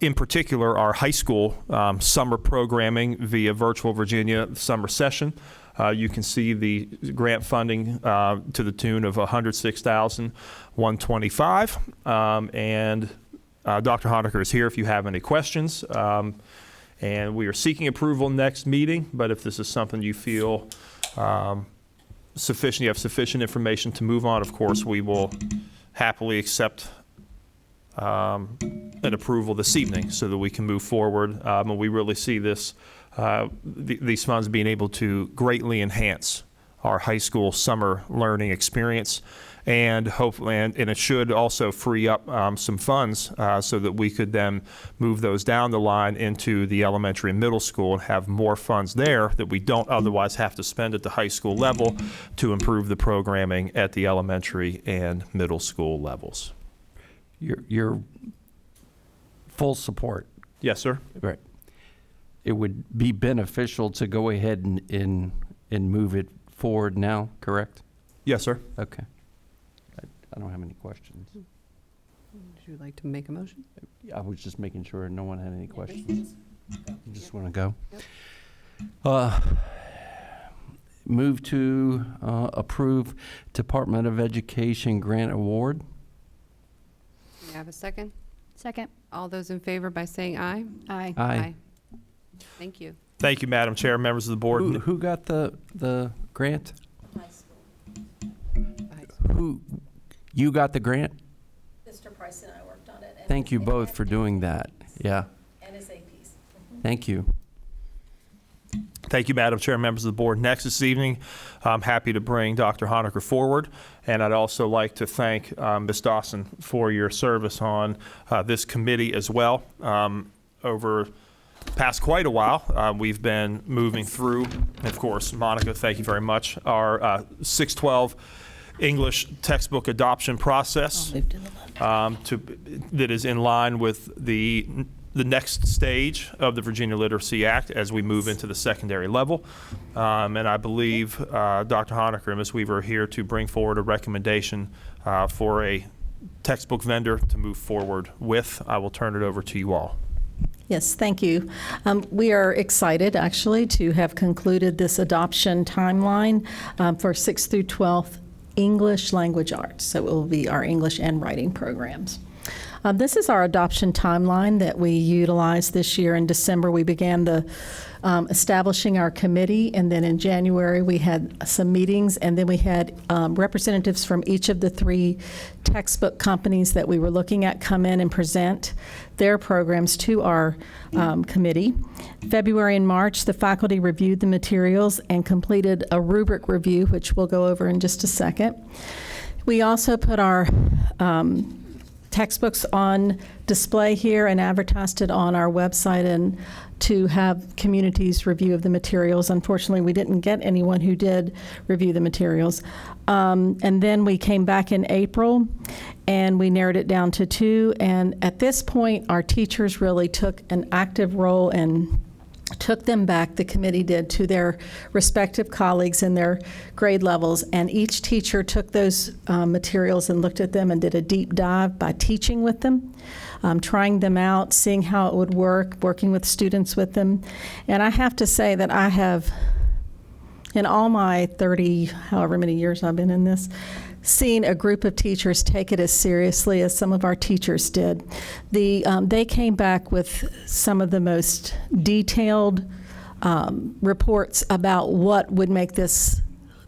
in particular, our high school summer programming via Virtual Virginia summer session. You can see the grant funding to the tune of $106,125, and Dr. Honaker is here if you have any questions. And we are seeking approval next meeting, but if this is something you feel sufficient, you have sufficient information to move on, of course, we will happily accept an approval this evening so that we can move forward. And we really see this, these funds being able to greatly enhance our high school summer learning experience, and hopefully, and it should also free up some funds so that we could then move those down the line into the elementary and middle school and have more funds there that we don't otherwise have to spend at the high school level to improve the programming at the elementary and middle school levels. Your full support. Yes, sir. Right. It would be beneficial to go ahead and move it forward now, correct? Yes, sir. Okay. I don't have any questions. Would you like to make a motion? I was just making sure no one had any questions. You just want to go? Move to approve Department of Education grant award. Do you have a second? Second. All those in favor by saying aye? Aye. Aye. Thank you. Thank you, Madam Chair, members of the board. Who got the grant? Who? You got the grant? Mr. Price and I worked on it. Thank you both for doing that. Yeah. And his APs. Thank you. Thank you, Madam Chair, members of the board. Next this evening, I'm happy to bring Dr. Honaker forward, and I'd also like to thank Ms. Dawson for your service on this committee as well. Over past quite a while, we've been moving through, of course, Monica, thank you very much, our 612 English textbook adoption process that is in line with the next stage of the Virginia Literacy Act as we move into the secondary level. And I believe Dr. Honaker and Ms. Weaver are here to bring forward a recommendation for a textbook vendor to move forward with. I will turn it over to you all. Yes, thank you. We are excited, actually, to have concluded this adoption timeline for 6th through 12th English language arts. So it will be our English and writing programs. This is our adoption timeline that we utilized this year. In December, we began establishing our committee, and then in January, we had some meetings, and then we had representatives from each of the 3 textbook companies that we were looking at come in and present their programs to our committee. February and March, the faculty reviewed the materials and completed a rubric review, which we'll go over in just a second. We also put our textbooks on display here and advertised it on our website and to have communities review of the materials. Unfortunately, we didn't get anyone who did review the materials. And then we came back in April and we narrowed it down to 2. And at this point, our teachers really took an active role and took them back, the committee did, to their respective colleagues in their grade levels, and each teacher took those materials and looked at them and did a deep dive by teaching with them, trying them out, seeing how it would work, working with students with them. And I have to say that I have, in all my 30, however many years I've been in this, seen a group of teachers take it as seriously as some of our teachers did. They came back with some of the most detailed reports about what would make this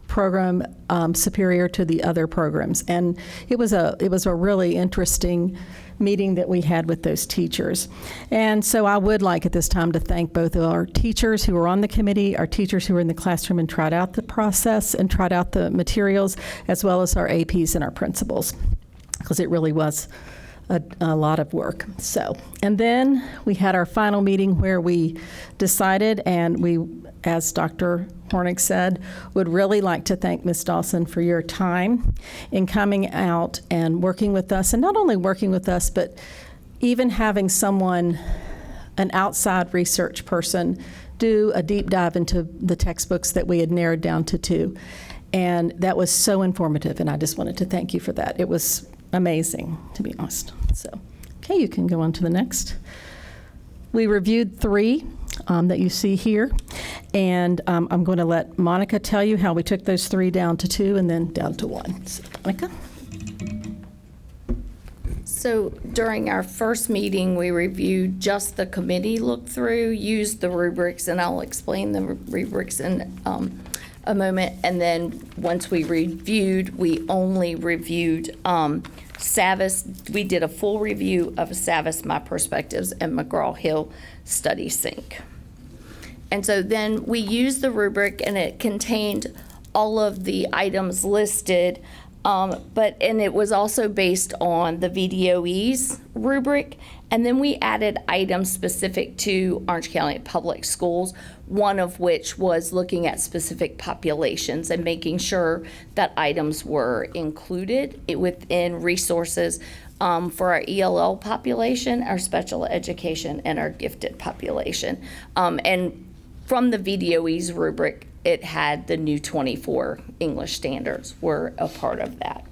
program superior to the other programs. And it was a really interesting meeting that we had with those teachers. And so I would like at this time to thank both of our teachers who were on the committee, our teachers who were in the classroom and tried out the process and tried out the materials, as well as our APs and our principals, because it really was a lot of work. So, and then we had our final meeting where we decided, and we, as Dr. Hornick said, would really like to thank Ms. Dawson for your time in coming out and working with us, and not only working with us, but even having someone, an outside research person, do a deep dive into the textbooks that we had narrowed down to 2. And that was so informative, and I just wanted to thank you for that. It was amazing, to be honest. So, okay, you can go on to the next. We reviewed 3 that you see here, and I'm going to let Monica tell you how we took those 3 down to 2 and then down to 1. So, Monica? So during our first meeting, we reviewed just the committee look-through, used the rubrics, and I'll explain the rubrics in a moment. And then once we reviewed, we only reviewed Savas. We did a full review of Savas, My Perspectives, and McGraw-Hill Study Sync. And so then we used the rubric, and it contained all of the items listed, and it was also based on the VDOE's rubric. And then we added items specific to Orange County Public Schools, one of which was looking at specific populations and making sure that items were included within resources for our ELL population, our special education, and our gifted population. And from the VDOE's rubric, it had the new 24 English standards were a part of that.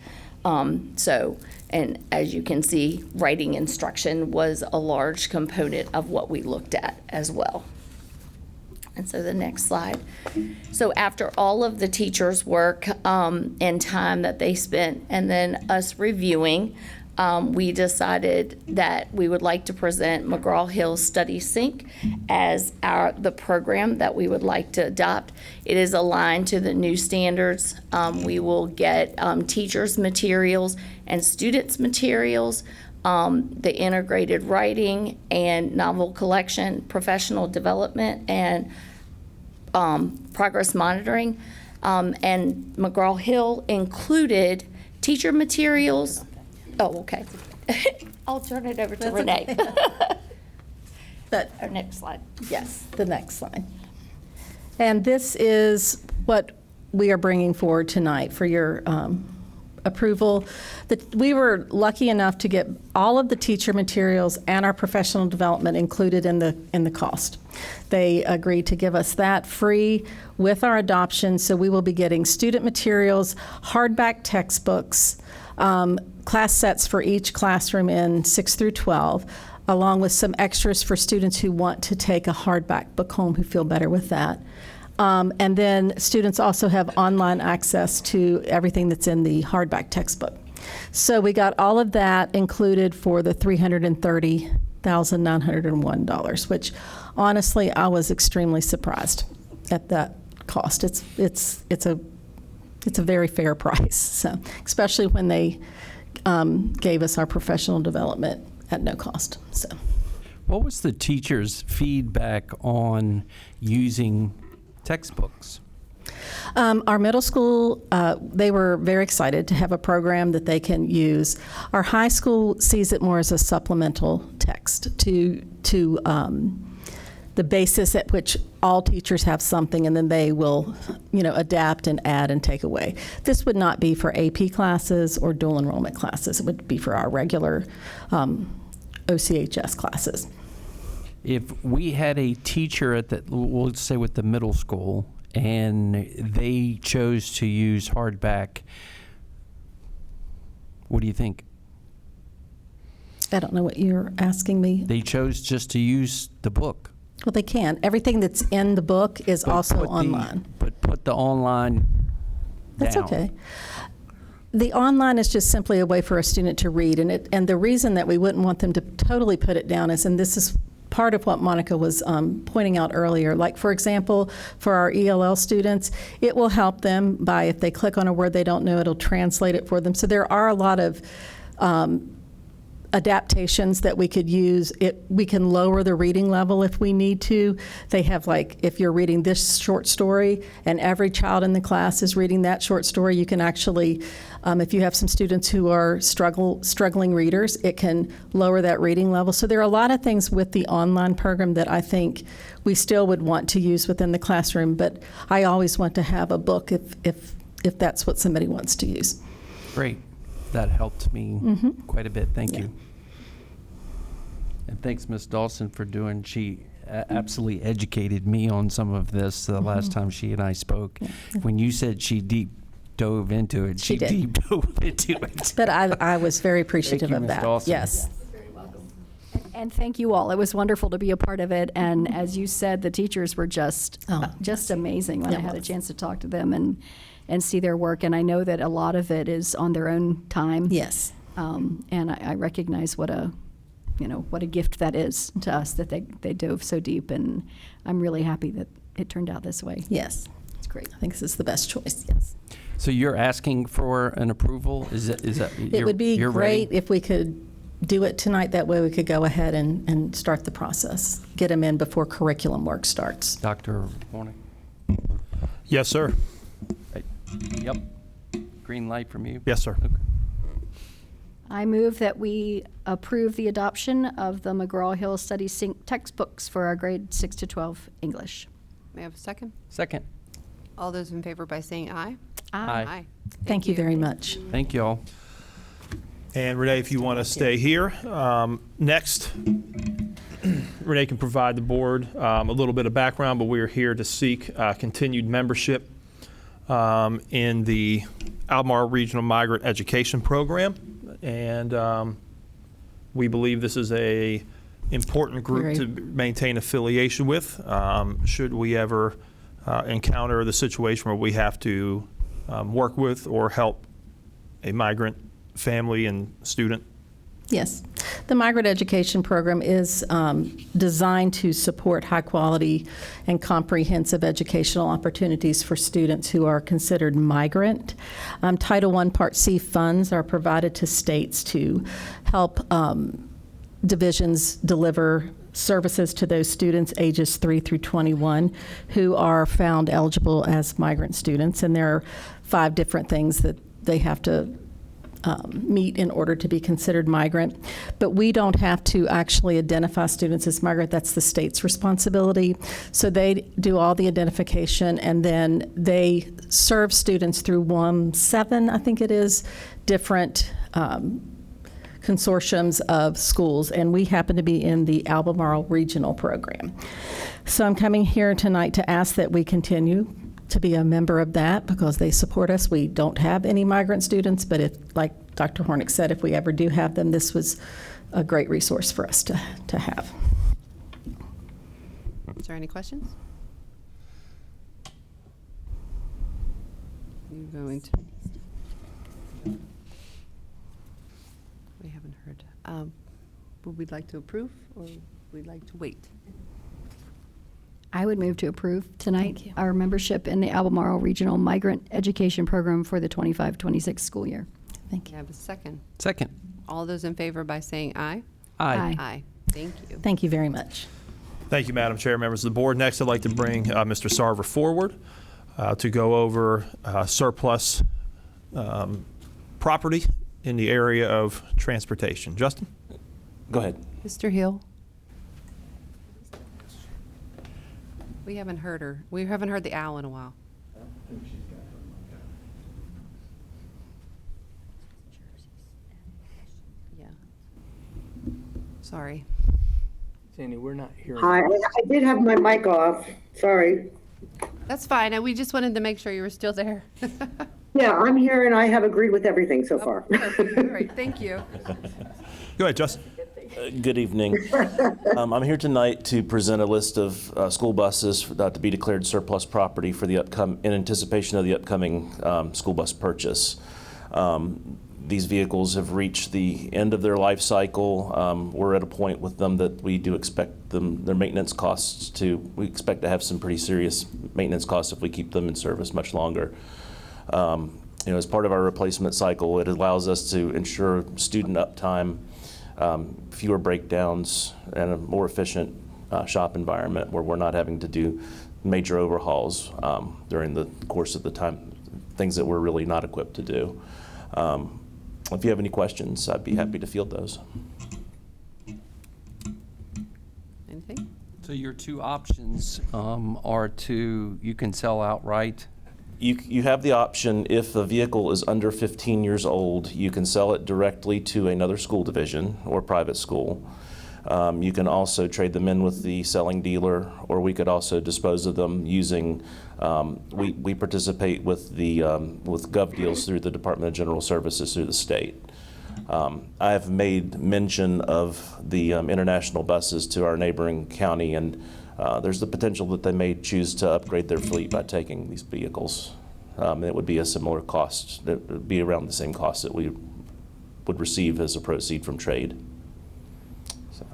And as you can see, writing instruction was a large component of what we looked at as well. And so the next slide. So after all of the teachers' work and time that they spent, and then us reviewing, we decided that we would like to present McGraw-Hill Study Sync as the program that we would like to adopt. It is aligned to the new standards. We will get teachers' materials and students' materials, the integrated writing and novel collection, professional development, and progress monitoring. And McGraw-Hill included teacher materials. Oh, okay. I'll turn it over to That's Renee. okay. But our next slide. Yes, the next slide. And this is what we are bringing forward tonight for your approval. We were lucky enough to get all of the teacher materials and our professional development included in the cost. They agreed to give us that free with our adoption, so we will be getting student materials, hardback textbooks, class sets for each classroom in 6 through 12, along with some extras for students who want to take a hardback book home who feel better with that. And then students also have online access to everything that's in the hardback textbook. So we got all of that included for the $330,901, which honestly I was extremely surprised at that cost. It's a very fair price, so especially when they gave us our professional development at no cost. So, what was the teachers' feedback on using textbooks? Our middle school, they were very excited to have a program that they can use. Our high school sees it more as a supplemental text to the basis at which all teachers have something, and then they will, adapt and add and take away. This would not be for AP classes or dual enrollment classes. It would be for our regular OCHS classes. If we had a teacher we'll say with the middle school, and they chose to use hardback, what do you think? I don't know what you're asking me. They chose just to use the book. Well, they can. Everything that's in the book is also online. But put the online That's down. okay. The online is just simply a way for a student to read, and the reason that we wouldn't want them to totally put it down is, and this is part of what Monica was pointing out earlier, like for example, for our ELL students, it will help them by if they click on a word they don't know, it'll translate it for them. So there are a lot of adaptations that we could use. We can lower the reading level if we need to. They have, like, if you're reading this short story and every child in the class is reading that short story, you can actually, if you have some students who are struggling readers, it can lower that reading level. So there are a lot of things with the online program that I think we still would want to use within the classroom, but I always want to have a book if that's what somebody wants to use. Great. That helped me quite a bit. Thank you. And thanks, Ms. Dawson, for doing. She absolutely educated me on some of this the last time she and I spoke. Yeah. When you said she deep dove into it, she did. deep dove into it. But I was very appreciative Thank you, of Ms. that. Dawson. Yes. And thank you all. It was wonderful to be a part of it. And as you said, the teachers were just amazing when I had a chance to talk to them and see their work. And I know that a lot of it is on their own time. Yes. And I recognize what a gift that is to us, that they dove so deep. And I'm really happy that it turned out this way. Yes. It's great. I think this is the best choice, yes. So you're asking for an approval? Is that It would be great if we could do it tonight. That way we could go ahead and start the process, get them in before curriculum work starts. Dr. Hornick? Yes, sir. Yep. Green light from you? Yes, sir. Okay. I move that we approve the adoption of the McGraw-Hill Study Sync textbooks for our grade 6 to 12 English. May I have a second? Second. All those in favor by saying aye? Aye. Thank you very much. Thank you all. And Renee, if you want to stay here, next, Renee can provide the board a little bit of background, but we are here to seek continued membership in the Albemarle Regional Migrant Education Program. And we believe this is a important group to maintain affiliation with should we ever encounter the situation where we have to work with or help a migrant family and student. Yes. The Migrant Education Program is designed to support high-quality and comprehensive educational opportunities for students who are considered migrant. Title I Part C funds are provided to states to help divisions deliver services to those students ages 3 through 21 who are found eligible as migrant students. And there are 5 different things that they have to meet in order to be considered migrant. But we don't have to actually identify students as migrant. That's the state's responsibility. So they do all the identification, and then they serve students through 7, I think it is, different consortiums of schools, and we happen to be in the Albemarle Regional Program. So I'm coming here tonight to ask that we continue to be a member of that because they support us. We don't have any migrant students, but if, like Dr. Hornick said, if we ever do have them, this was a great resource for us to have. Is there any questions? You're going to. We haven't heard. Would we like to approve or would we like to wait? I would move to approve tonight our membership in the Albemarle Regional Migrant Education Program for the 25-26 school year. Thank you. May I have a second? Second. All those in favor by saying aye? Aye. Aye. Thank you. Thank you very much. Thank you, Madam Chair, members of the board. Next, I'd like to bring Mr. Sarver forward to go over surplus property in the area of transportation. Justin? Go ahead. Mr. Hill? We haven't heard her. We haven't heard the owl in a while. Yeah. Sorry. Sandy, we're not hearing. Hi, I did have my mic off. Sorry. That's fine. We just wanted to make sure you were still there. Yeah, I'm here and I have agreed with everything so far. Perfect. All right. Thank you. Go ahead, Justin. Good evening. I'm here tonight to present a list of school buses to be declared surplus property for the in anticipation of the upcoming school bus purchase. These vehicles have reached the end of their life cycle. We're at a point with them that we do expect their maintenance costs we expect to have some pretty serious maintenance costs if we keep them in service much longer. As part of our replacement cycle, it allows us to ensure student uptime fewer breakdowns and a more efficient shop environment where we're not having to do major overhauls during the course of the time, things that we're really not equipped to do. If you have any questions, I'd be happy to field those. Anything? So your two options are you can sell outright. You have the option, if the vehicle is under 15 years old, you can sell it directly to another school division or private school. You can also trade them in with the selling dealer, or we could also dispose of them using, we participate with the with gov deals through the Department of General Services through the state. I have made mention of the international buses to our neighboring county, and there's the potential that they may choose to upgrade their fleet by taking these vehicles. It would be a similar cost. It would be around the same cost that we would receive as a proceed from trade. So.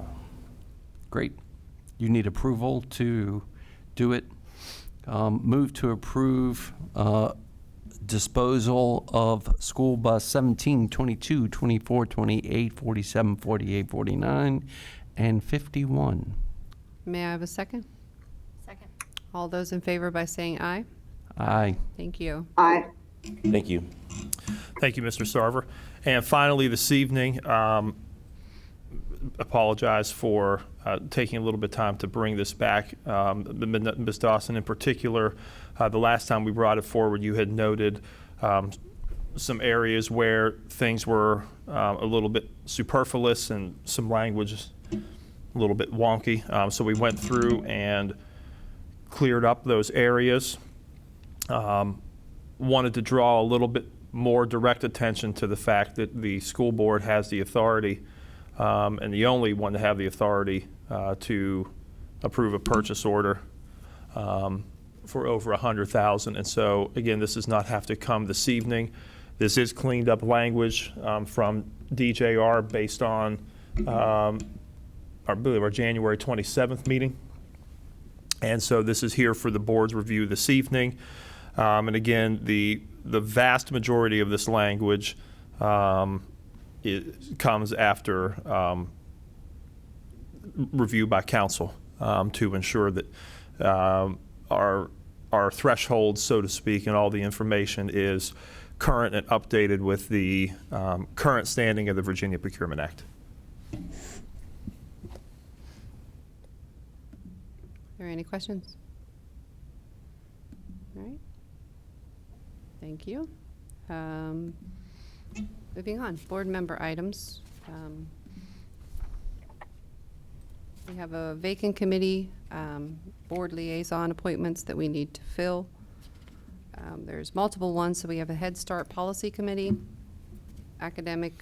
Great. You need approval to do it. Move to approve disposal of school bus 17, 22, 24, 28, 47, 48, 49, and 51. May I have a second? Second. All those in favor by saying aye? Aye. Thank you. Aye. Thank you. Thank you, Mr. Sarver. And finally, this evening, apologize for taking a little bit of time to bring this back. Ms. Dawson in particular, the last time we brought it forward, you had noted some areas where things were a little bit superfluous and some language a little bit wonky. So we went through and cleared up those areas. Wanted to draw a little bit more direct attention to the fact that the school board has the authority and the only one to have the authority to approve a purchase order for over $100,000. And so again, this does not have to come this evening. This is cleaned up language from DJR based on I believe our January 27th meeting. And so this is here for the board's review this evening. And again, the vast majority of this language it comes after review by council to ensure that our thresholds, so to speak, and all the information is current and updated with the current standing of the Virginia Procurement Act. Are there any questions? All right. Thank you. Moving on, board member items. We have a vacant committee, board liaison appointments that we need to fill. There's multiple ones, so we have a Head Start Policy Committee, Academy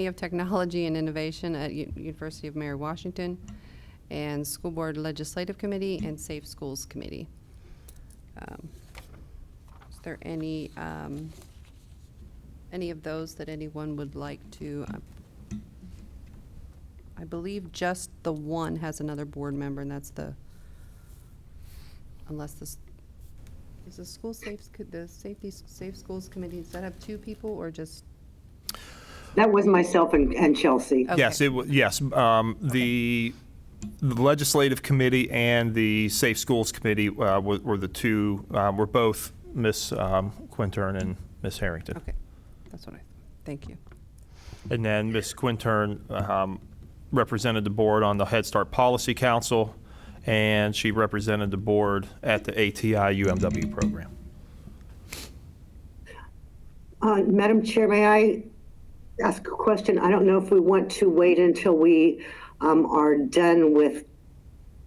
of Technology and Innovation at University of Mary Washington, and School Board Legislative Committee and Safe Schools Committee. Is there any of those that anyone would like to? I believe just the one has another board member, and that's unless this is the school safe schools committee. Does that have two people or just? That was myself and Chelsea. Okay. Yes, yes. The legislative committee and the Safe Schools Committee were the two. Were both Ms. Quintern and Ms. Harrington. Okay, that's what I thought. Thank you. And then Ms. Quintern represented the board on the Head Start Policy Council, and she represented the board at the ATI UMW program. Madam Chair, may I ask a question? I don't know if we want to wait until we are done with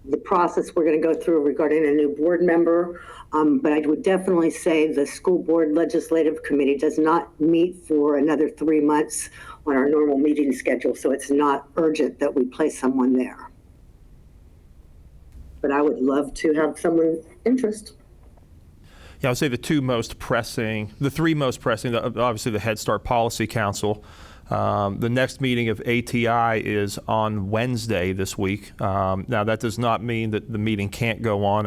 the process we're going to go through regarding a new board member, but I would definitely say the School Board Legislative Committee does not meet for another 3 months on our normal meeting schedule, so it's not urgent that we place someone there. But I would love to have someone interest. Yeah, I would say the three most pressing, obviously the Head Start Policy Council, The next meeting of ATI is on Wednesday this week. Now, that does not mean that the meeting can't go on.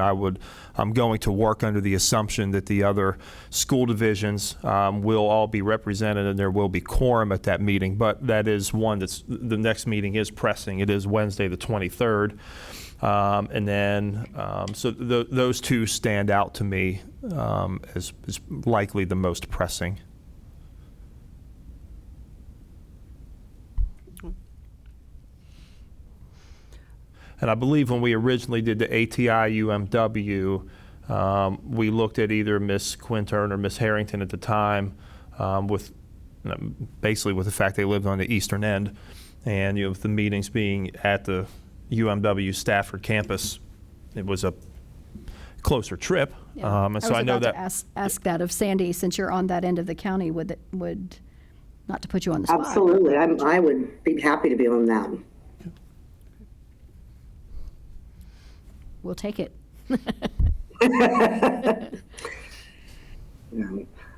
I'm going to work under the assumption that the other school divisions will all be represented and there will be quorum at that meeting. But that is one the next meeting is pressing. It is Wednesday the 23rd. And then, so those two stand out to me as likely the most pressing. And I believe when we originally did the ATI UMW, we looked at either Miss Quintern or Miss Harrington at the time, basically with the fact they lived on the eastern end, and with the meetings being at the UMW Stafford campus, it was a closer trip. And so I know that. Ask that of Sandy, since you're on that end of the county, would not to put you on the spot. Absolutely, I would be happy to be on that. We'll take it.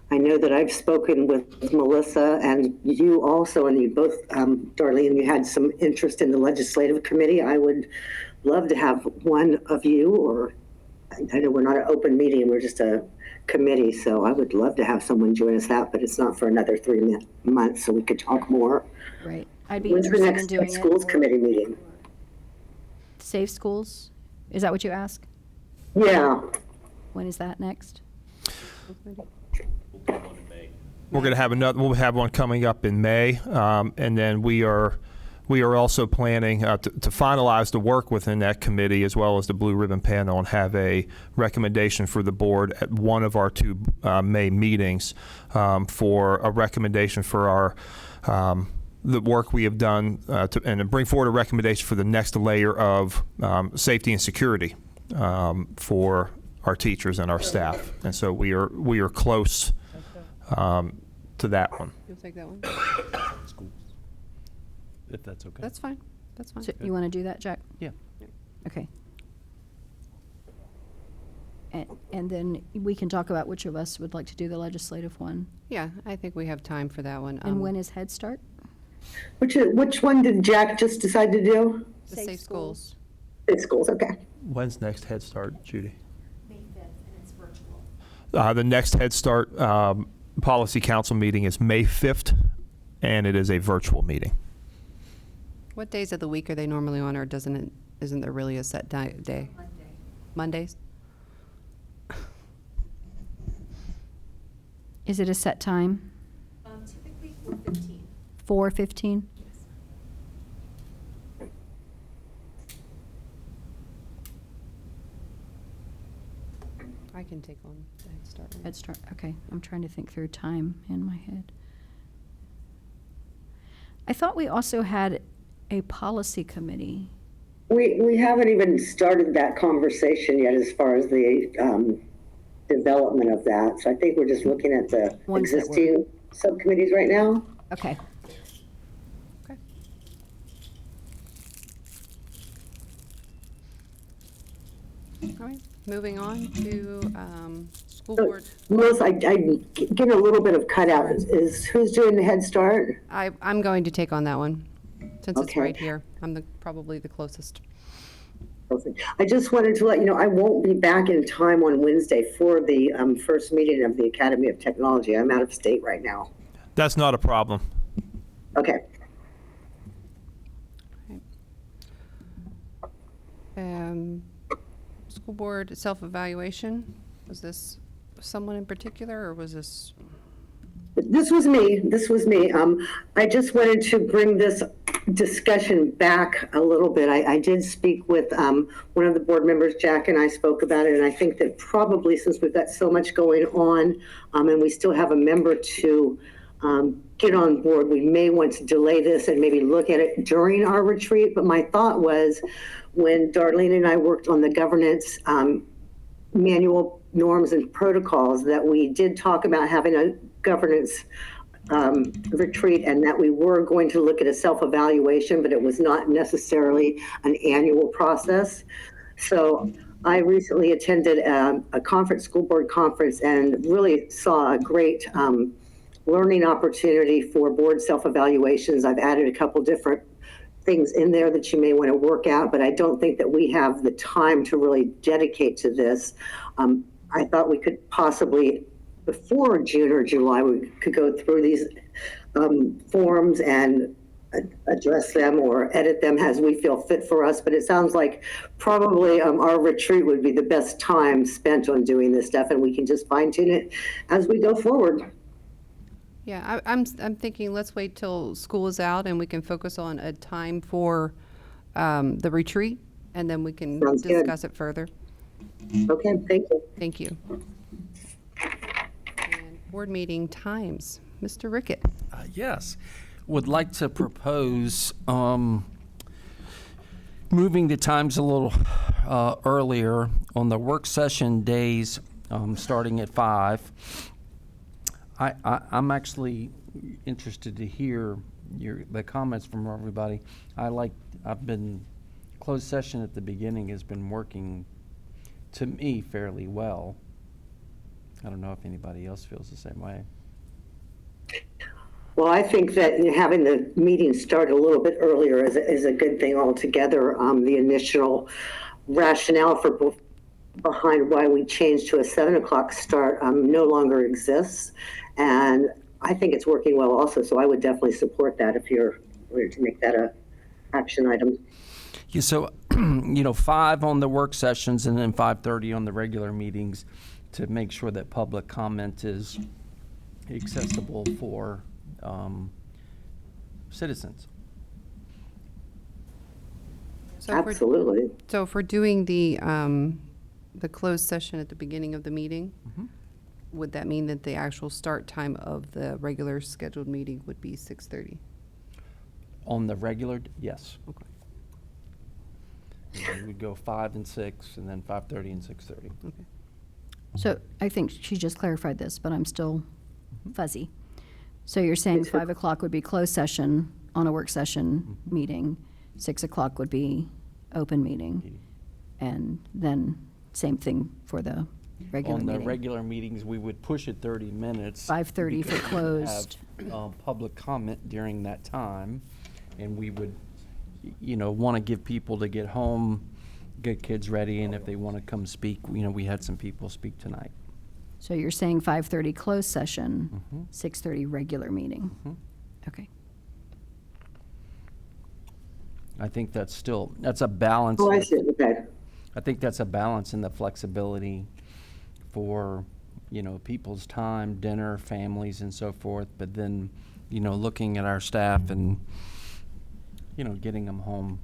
I know that I've spoken with Melissa and you also, and you both, Darlene, you had some interest in the legislative committee. I would love to have one of you, or I know we're not an open meeting, we're just a committee, so I would love to have someone join us that, but it's not for another 3 months, so we could talk more. Right. I'd be When's the interested next in doing schools committee meeting? Safe Schools? Is that what you ask? Yeah. When is that next? We're going to have we'll have one coming up in May, and then we are also planning to finalize the work within that committee as well as the Blue Ribbon Panel and have a recommendation for the board at one of our two May meetings for a recommendation for our the work we have done and bring forward a recommendation for the next layer of safety and security for our teachers and our staff. And so we are close to that one. You'll take that one? If that's okay. That's fine. That's fine. So you want to do that, Jack? Yeah. Okay. And then we can talk about which of us would like to do the legislative one. Yeah, I think we have time for that one. And when is Head Start? Which one did Jack just decide to do? The Safe Schools. Safe Schools, okay. When's next Head Start, Judy? May 5th, and it's virtual. The next Head Start Policy Council meeting is May 5th, and it is a virtual meeting. What days of the week are they normally on, or isn't there really a set day? Monday. Mondays? Is it a set time? Typically 4:15. 4:15? I can take on the Head Start. Head Start, okay. I'm trying to think through time in my head. I thought we also had a policy committee. We haven't even started that conversation yet as far as the development of that. So I think we're just looking at the existing subcommittees right now. Okay. All right, moving on to school board. Melissa, I get a little bit of cutout. Is who's doing the Head Start? I'm going to take on that one, since it's Okay. right here. I'm probably the closest. Perfect. I just wanted to let you know I won't be back in time on Wednesday for the first meeting of the Academy of Technology. I'm out of state right now. That's not a problem. Okay. School board self-evaluation. Was this someone in particular, or was this? This was me. I just wanted to bring this discussion back a little bit. I did speak with one of the board members, Jack, and I spoke about it. And I think that probably since we've got so much going on and we still have a member to get on board, we may want to delay this and maybe look at it during our retreat. But my thought was when Darlene and I worked on the governance manual norms and protocols that we did talk about having a governance retreat and that we were going to look at a self-evaluation, but it was not necessarily an annual process. So I recently attended a conference, school board conference, and really saw a great learning opportunity for board self-evaluations. I've added a couple different things in there that you may want to work out, but I don't think that we have the time to really dedicate to this. I thought we could possibly, before June or July, we could go through these forms and address them or edit them as we feel fit for us. But it sounds like probably our retreat would be the best time spent on doing this stuff, and we can just fine tune it as we go forward. Yeah, I'm thinking let's wait till school is out and we can focus on a time for the retreat, and then we can discuss it further. Okay, thank you. Thank you. And board meeting times. Mr. Rickett. Yes. Would like to propose moving the times a little earlier on the work session days, starting at 5. I'm actually interested to hear the comments from everybody. Closed session at the beginning has been working, to me, fairly well. I don't know if anybody else feels the same way. Well, I think that having the meeting start a little bit earlier is a good thing altogether. The initial rationale behind why we changed to a 7 o'clock start no longer exists. And I think it's working well also. So I would definitely support that if you're ready to make that a action item. Yeah, so, 5 on the work sessions and then 5:30 on the regular meetings to make sure that public comment is accessible for citizens. So Absolutely. So if we're doing the closed session at the beginning of the meeting, would that mean that the actual start time of the regular scheduled meeting would be 6:30? On the regular, yes. Okay. And we would go 5 and 6, and then 5:30 and 6:30. Okay. So I think she just clarified this, but I'm still fuzzy. So you're saying 5 o'clock would be closed session on a work session meeting, 6 o'clock would be open meeting, and then same thing for the regular meeting? On the regular meetings, we would push it 30 minutes. 5:30 for because we would closed. have public comment during that time, and we would, want to give people to get home, get kids ready, and if they want to come speak, we had some people speak tonight. So you're saying 5:30 closed session, 6:30 regular meeting? Okay. I think that's a balance. Oh, I see. Okay. I think that's a balance in the flexibility for, people's time, dinner, families, and so forth. But then, looking at our staff and, getting them home.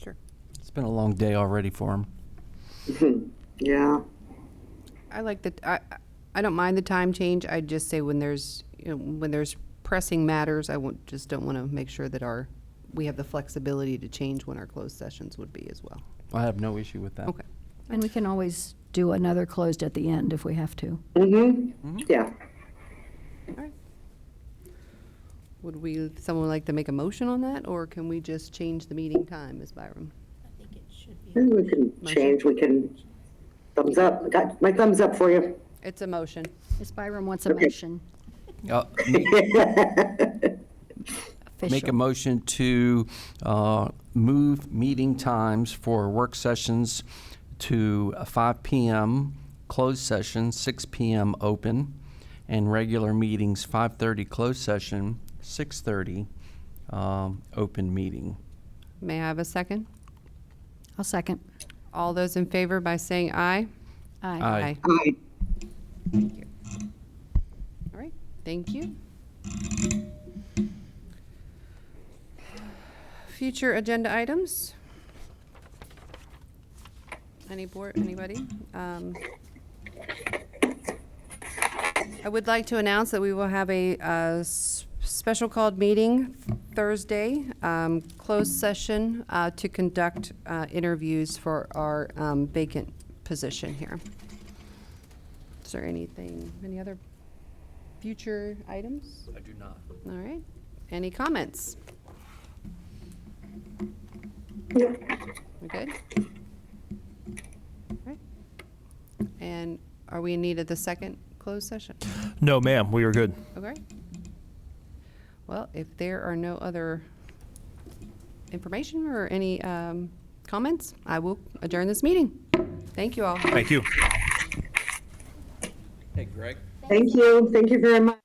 Sure. It's been a long day already for them. Yeah. I like I don't mind the time change. I just say when there's pressing matters, I don't want to make sure that we have the flexibility to change when our closed sessions would be as well. I have no issue with that. Okay. And we can always do another closed at the end if we have to. Yeah. All right. Would someone like to make a motion on that, or can we just change the meeting time, Ms. Byram? We can change. We can thumbs up. I got my thumbs up for you. It's a motion. Ms. Byram wants a motion. Make a motion to move meeting times for work sessions to 5 p.m. closed session, 6 p.m. open, and regular meetings 5:30 closed session, 6:30 open meeting. May I have a second? I'll second. All those in favor by saying aye? Aye. Aye. Thank you. All right, thank you. Future agenda items? Anybody? I would like to announce that we will have a special called meeting Thursday, closed session to conduct interviews for our vacant position here. Is there any other future items? I do not. All right. Any comments? We're good? All right. And are we in need of the second closed session? No, ma'am, we are good. Okay. Well, if there are no other information or any comments, I will adjourn this meeting. Thank you all. Thank you. Hey, Greg? Thank you very much.